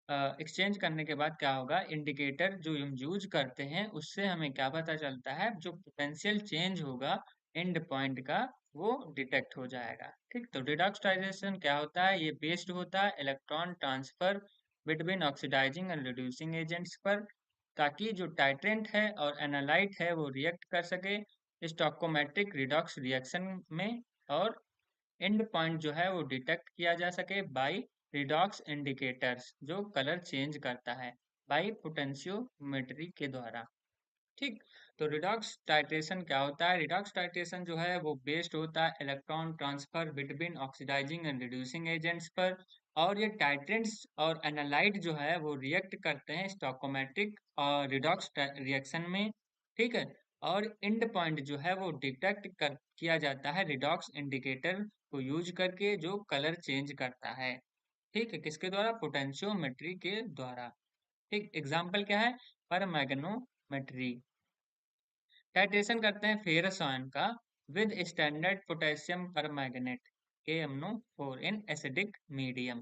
एक्सचेंज करने के बाद क्या होगा, इंडिकेटर जो हम यूज करते हैं उससे हमें क्या पता चलता है, जो पोटेंशियल चेंज होगा एंड पॉइंट का वो डिटेक्ट हो जाएगा। ठीक, तो रिडॉक्स क्या होता है, ये बेस्ड होता है electron transfer between oxidising and reducing agents पर, ताकि जो टाइट्रेंट है और एनालाइट है वो रिएक्ट कर सके स्टोइकोमेट्रिक रिडॉक्स रिएक्शन में, और एंड पॉइंट जो है वो डिटेक्ट किया जा सके बाय रिडॉक्स इंडिकेटर्स जो कलर चेंज करता है बाय पोटेंशियोमेट्री के द्वारा। ठीक। तो रिडॉक्स टाइट्रेशन क्या होता है? रिडॉक्स टाइट्रेशन जो है वो बेस्ड होता है electron transfer between oxidising and reducing agents पर। और ये टाइट्रेंट्स और एनालाइट जो है वो रिएक्ट करते हैं स्टोकोमेट्रिक और रिडॉक्स रिएक्शन में। ठीक है। और एंड पॉइंट जो है वो डिटेक्ट कर किया जाता है रिडॉक्स इंडिकेटर को यूज करके, जो कलर चेंज करता है। ठीक है, किसके द्वारा? पोटेंशियोमेट्री के द्वारा। ठीक, एग्जाम्पल क्या है? परमैग्नोमेट्री। टाइट्रेशन करते हैं फेरस आयन का with standard potassium permanganate KMnO4 in acidic medium.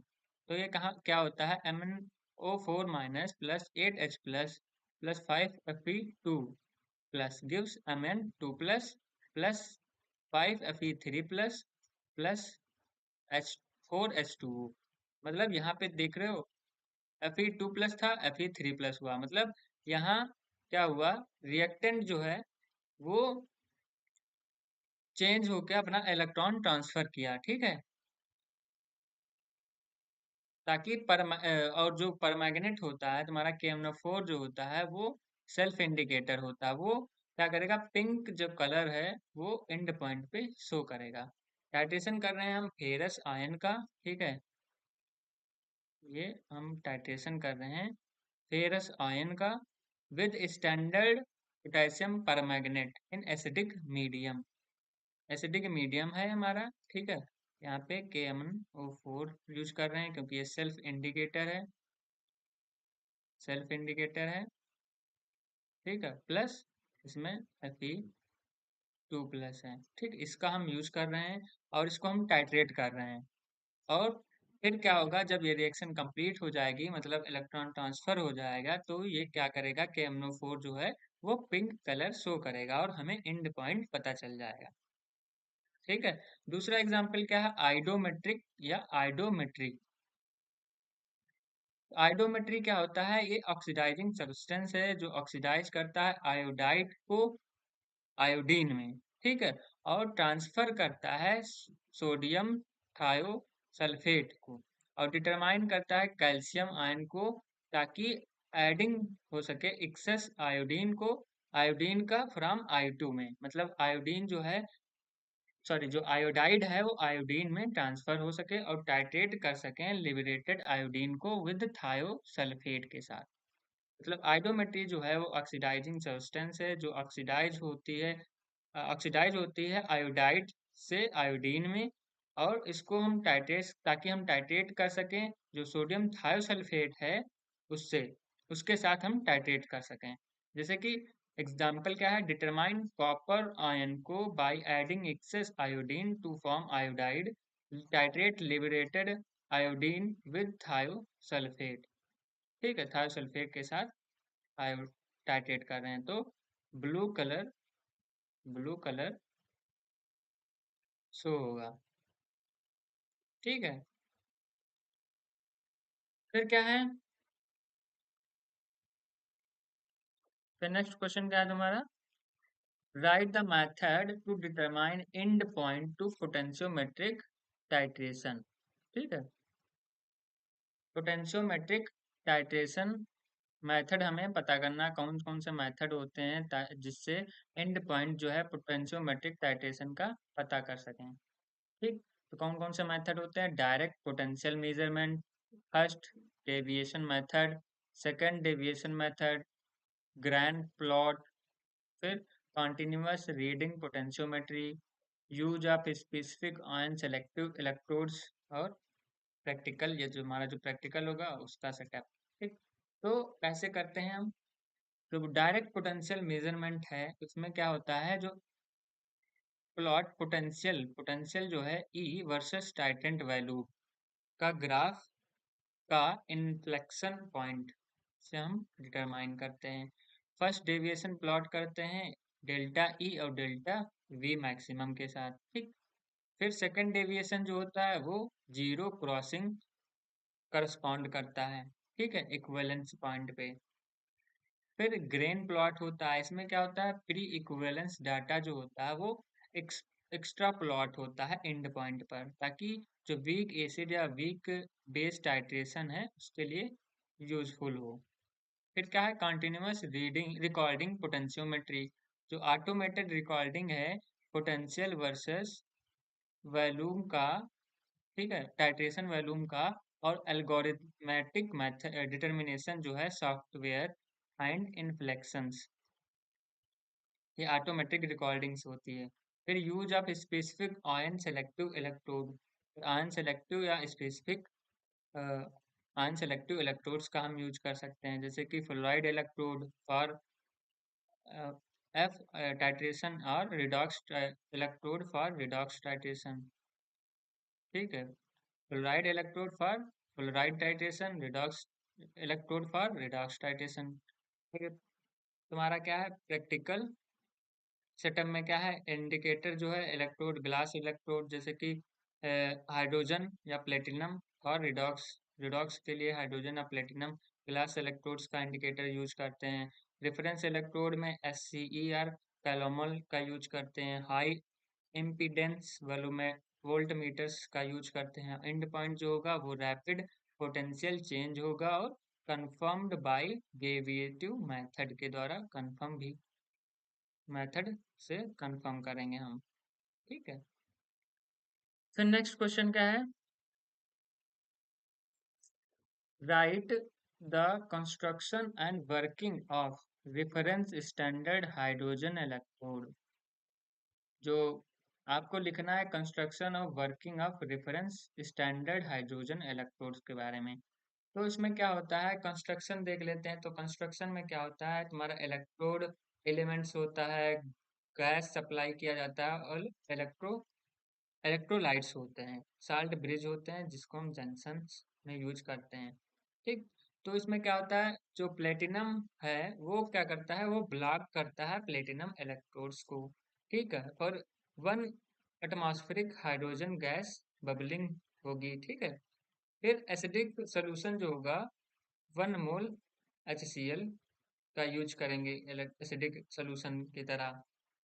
तो ये कहाँ क्या होता है? MnO4 minus plus 8H plus plus 5Fe2 plus gives Mn2 plus plus 5Fe3 plus plus H4H2O। मतलब यहाँ पे देख रहे हो, Fe2 प्लस था, Fe3 प्लस हुआ, मतलब यहाँ क्या हुआ? रिएक्टेंट जो है वो चेंज होकर अपना इलेक्ट्रॉन ट्रांसफर किया। ठीक है, ताकि और जो परमैग्नेट होता है तुम्हारा KMnO4 जो होता है वो सेल्फ इंडिकेटर होता है। वो क्या करेगा? पिंक जो कलर है वो एंड पॉइंट पे शो करेगा। टाइट्रेशन कर रहे हैं हम फेरस आयन का। ठीक है, ये हम टाइट्रेशन कर रहे हैं फेरस आयन का with standard potassium परमैग्नेट in acidic medium. Acidic medium है हमारा। ठीक है, यहाँ पे KMnO4 यूज कर रहे हैं क्योंकि ये सेल्फ इंडिकेटर है, सेल्फ इंडिकेटर है। ठीक है, प्लस इसमें Fe2 प्लस है। ठीक, इसका हम यूज कर रहे हैं और इसको हम टाइट्रेट कर रहे हैं। और फिर क्या होगा? जब ये रिएक्शन कंप्लीट हो जाएगी, मतलब इलेक्ट्रॉन ट्रांसफर हो जाएगा, तो ये क्या करेगा? KMnO4 जो है वो पिंक कलर शो करेगा और हमें एंड पॉइंट पता चल जाएगा। ठीक है, दूसरा एग्जाम्पल क्या है? आइडोमेट्रिक या आइडोमेट्री। आइडोमेट्री क्या होता है? ये ऑक्सीडाइजिंग सब्सटेंस है जो ऑक्सीडाइज करता है आयोडाइड को आयोडीन में। ठीक है, और ट्रांसफर करता है सोडियम थायोसल्फेट को, और डिटरमाइन करता है कैल्शियम आयन को, ताकि एडिंग हो सके एक्सेस आयोडीन को, आयोडीन का फ्रॉम I2 में। मतलब आयोडीन जो है, सॉरी, जो आयोडाइड है वो आयोडीन में ट्रांसफर हो सके और टाइट्रेट कर सकें लिबरेटेड आयोडीन को विद थायोसल्फेट के साथ। मतलब आइडोमेट्री जो है वो ऑक्सीडाइजिंग सब्सटेंस है जो ऑक्सीडाइज होती है आयोडाइड से आयोडीन में। और इसको हम टाइट्रेट, ताकि हम टाइट्रेट कर सकें जो सोडियम थायोसल्फेट है उससे, उसके साथ हम टाइट्रेट कर सकें। जैसे कि एग्जाम्पल क्या है? डिटरमाइन कॉपर आयन को by adding excess iodine to form iodide, titrate liberated iodine with thiosulphate. ठीक है, थायोसल्फेट के साथ आयो टाइट्रेट कर रहे हैं तो blue colour, blue colour show होगा। ठीक है, फिर क्या है? फिर नेक्स्ट क्वेश्चन क्या है तुम्हारा? Write the method to determine end point to potentiometric titration. ठीक है, पोटेंशियोमेट्रिक टाइट्रेशन मेथड हमें पता करना कौन कौन से मेथड होते हैं जिससे एंड पॉइंट जो है पोटेंशियोमेट्रिक टाइट्रेशन का पता कर सकें। ठीक, तो कौन कौन से मेथड होते हैं? Direct potential measurement, first deviation method, second deviation method, grand plot, फिर continuous reading potentiometry, use of specific ion selective electrodes, और प्रैक्टिकल, ये जो हमारा जो प्रैक्टिकल होगा उसका सेटअप। ठीक, तो कैसे करते हैं हम? जो डायरेक्ट पोटेंशियल मेजरमेंट है उसमें क्या होता है? जो प्लॉट पोटेंशियल, पोटेंशियल जो है E वर्सेस टाइटेंट वैल्यू का ग्राफ का इन्फ्लेक्शन पॉइंट से हम डिटरमाइन करते हैं। फर्स्ट डेविएशन प्लॉट करते हैं डेल्टा E और डेल्टा V मैक्सिमम के साथ। ठीक, फिर सेकंड डेविएशन जो होता है वो जीरो क्रॉसिंग करस्पॉन्ड करता है। ठीक है, इक्विवेलेंस पॉइंट पे। फिर ग्रेन प्लॉट होता है, इसमें क्या होता है? प्री इक्विवेलेंस डाटा जो होता है वो एक्स्ट्रा प्लॉट होता है एंड पॉइंट पर, ताकि जो वीक एसिड या वीक बेस टाइट्रेशन है उसके लिए यूजफुल हो। फिर क्या है, कंटिन्यूअस रीडिंग रिकॉर्डिंग पोटेंशियोमेट्री, जो ऑटोमेटेड रिकॉर्डिंग है पोटेंशियल वर्सेस वॉल्यूम का, ठीक है, टाइट्रेशन वॉल्यूम का, और एल्गोरिथमेटिक मेथड डिटर्मिनेशन जो है सॉफ्टवेयर एंड इन्फ्लेक्शंस, ये ऑटोमेटिक रिकॉर्डिंग्स होती है। फिर use of specific ion selective electrode, ion selective या स्पेसिफिक आयन सेलेक्टिव इलेक्ट्रोड्स का हम यूज कर सकते हैं, जैसे कि fluoride electrode for F titration और redox electrode for redox titration, ठीक है। Fluoride electrode for fluoride titration, redox electrode for redox titration. फिर तुम्हारा क्या है, प्रैक्टिकल सेटअप में क्या है, इंडिकेटर जो है इलेक्ट्रोड, ग्लास इलेक्ट्रोड, जैसे कि हाइड्रोजन या प्लेटिनम, और रिडॉक्स, रिडॉक्स के लिए हाइड्रोजन या प्लेटिनम ग्लास इलेक्ट्रोड्स का इंडिकेटर यूज करते हैं। रेफरेंस इलेक्ट्रोड में SCER कैलोमल का यूज करते हैं। हाई इम्पीडेंस वॉल्यूमे वोल्ट मीटर्स का यूज करते हैं। एंड पॉइंट जो होगा वो रैपिड पोटेंशियल चेंज होगा, और कंफर्म्ड बाय डेविएटिव मेथड के द्वारा कंफर्म भी मेथड से कंफर्म करेंगे हम, ठीक है। फिर नेक्स्ट क्वेश्चन क्या है, write the construction and working of reference standard hydrogen electrode, जो आपको लिखना है कंस्ट्रक्शन और working of reference standard hydrogen electrodes के बारे में। तो इसमें क्या होता है, कंस्ट्रक्शन देख लेते हैं। तो कंस्ट्रक्शन में क्या होता है, तुम्हारा इलेक्ट्रोड एलिमेंट्स होता है, गैस सप्लाई किया जाता है, और इलेक्ट्रोलाइट्स होते हैं, साल्ट ब्रिज होते हैं, जिसको हम जंक्शंस में यूज करते हैं, ठीक। तो इसमें क्या होता है, जो प्लेटिनम है वो क्या करता है, वो ब्लॉक करता है प्लेटिनम इलेक्ट्रोड्स को, ठीक है। और 1 एटमॉस्फेरिक हाइड्रोजन गैस बबलिंग होगी, ठीक है। फिर एसिडिक सोल्यूशन जो होगा, 1 मोल HCl का यूज करेंगे एसिडिक सोल्यूशन की तरह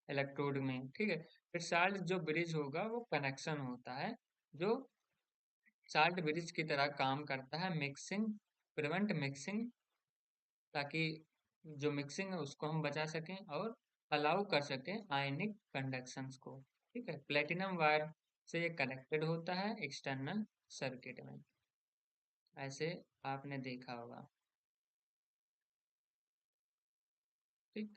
इलेक्ट्रोड में, ठीक है। फिर साल्ट जो ब्रिज होगा वो कनेक्शन होता है, जो साल्ट ब्रिज की तरह काम करता है, मिक्सिंग, प्रिवेंट मिक्सिंग, ताकि जो मिक्सिंग है उसको हम बचा सकें, और अलाउ कर सकें आयनिक कंडक्शंस को, ठीक है। प्लेटिनम वायर से ये कनेक्टेड होता है एक्सटर्नल सर्किट में, ऐसे आपने देखा होगा, ठीक।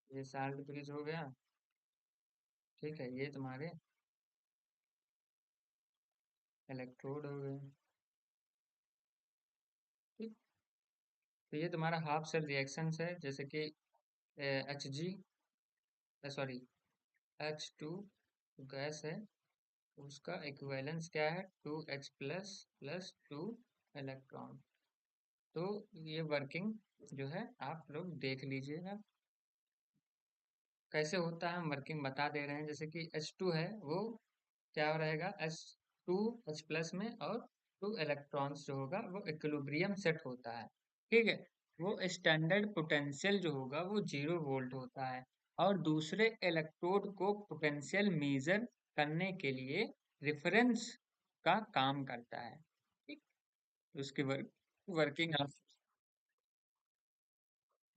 ये साल्ट ब्रिज हो गया, ठीक है। ये तुम्हारे इलेक्ट्रोड हो गए, ठीक। तो ये तुम्हारा हाफ सेल रिएक्शंस है, जैसे कि Hg, सॉरी, H2 गैस है, उसका इक्विवेलेंस क्या है, 2H प्लस 2 इलेक्ट्रॉन। तो ये वर्किंग जो है आप लोग देख लीजिएगा कैसे होता है, हम वर्किंग बता दे रहे हैं। जैसे कि H2 है, वो क्या रहेगा, H2H+ में, और 2 इलेक्ट्रॉन्स जो होगा वो इक्विलिब्रियम सेट होता है, ठीक है। वो स्टैंडर्ड पोटेंशियल जो होगा वो 0 वोल्ट होता है, और दूसरे इलेक्ट्रोड को पोटेंशियल मेजर करने के लिए रेफरेंस का काम करता है, ठीक। तो उसकी वर्किंग आप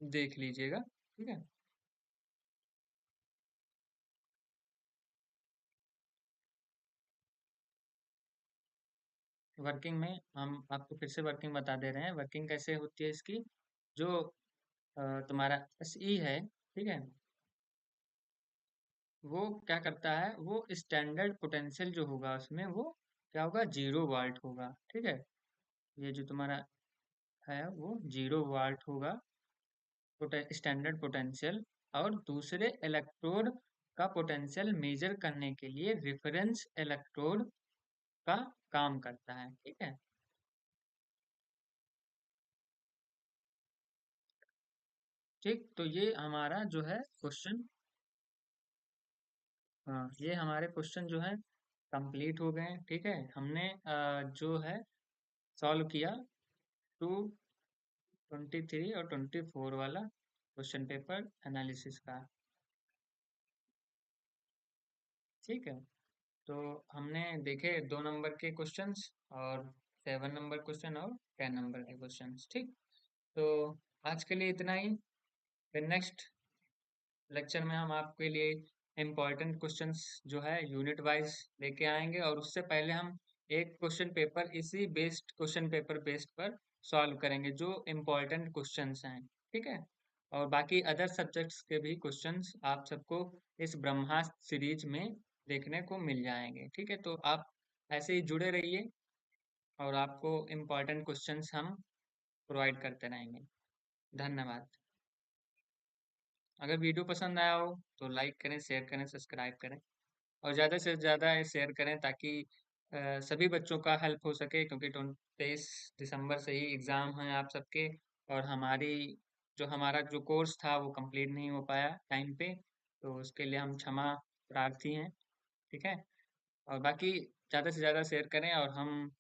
देख लीजिएगा, ठीक है। वर्किंग में हम आपको फिर से वर्किंग बता दे रहे हैं, वर्किंग कैसे होती है इसकी। जो तुम्हारा SE है, ठीक है, वो क्या करता है, वो स्टैंडर्ड पोटेंशियल जो होगा उसमें वो क्या होगा, 0 वोल्ट होगा, ठीक है। ये जो तुम्हारा है वो 0 वोल्ट होगा, स्टैंडर्ड पोटेंशियल, और दूसरे इलेक्ट्रोड का पोटेंशियल मेजर करने के लिए रेफरेंस इलेक्ट्रोड का काम करता है, ठीक है, ठीक। तो ये हमारा जो है क्वेश्चन, हाँ, ये हमारे क्वेश्चन जो है कंप्लीट हो गए हैं, ठीक है। हमने जो है सॉल्व किया 223 और 24 वाला, क्वेश्चन पेपर एनालिसिस का। ठीक है, तो हमने देखे 2 नंबर के क्वेश्चंस और 7 नंबर क्वेश्चन और 10 नंबर के क्वेश्चंस। ठीक, तो आज के लिए इतना ही। फिर नेक्स्ट लेक्चर में हम आपके लिए इम्पोर्टेंट क्वेश्चंस जो है यूनिट वाइज लेके आएंगे, और उससे पहले हम एक क्वेश्चन पेपर इसी बेस्ड क्वेश्चन पेपर बेस्ड पर सॉल्व करेंगे जो इम्पोर्टेंट क्वेश्चंस हैं। ठीक है, और बाकी अदर सब्जेक्ट्स के भी क्वेश्चंस आप सबको इस ब्रह्मास्त्र सीरीज में देखने को मिल जाएंगे। ठीक है, तो आप ऐसे ही जुड़े रहिए और आपको इम्पोर्टेंट क्वेश्चंस हम प्रोवाइड करते रहेंगे। धन्यवाद। अगर वीडियो पसंद आया हो तो लाइक करें, शेयर करें, सब्सक्राइब करें, और ज़्यादा से ज़्यादा शेयर करें ताकि सभी बच्चों का हेल्प हो सके, क्योंकि 23 दिसंबर से ही एग्ज़ाम हैं आप सबके, और हमारा जो कोर्स था वो कंप्लीट नहीं हो पाया टाइम पे, तो उसके लिए हम क्षमा प्रार्थी हैं। ठीक है, और बाकी ज़्यादा से ज़्यादा शेयर करें, और हम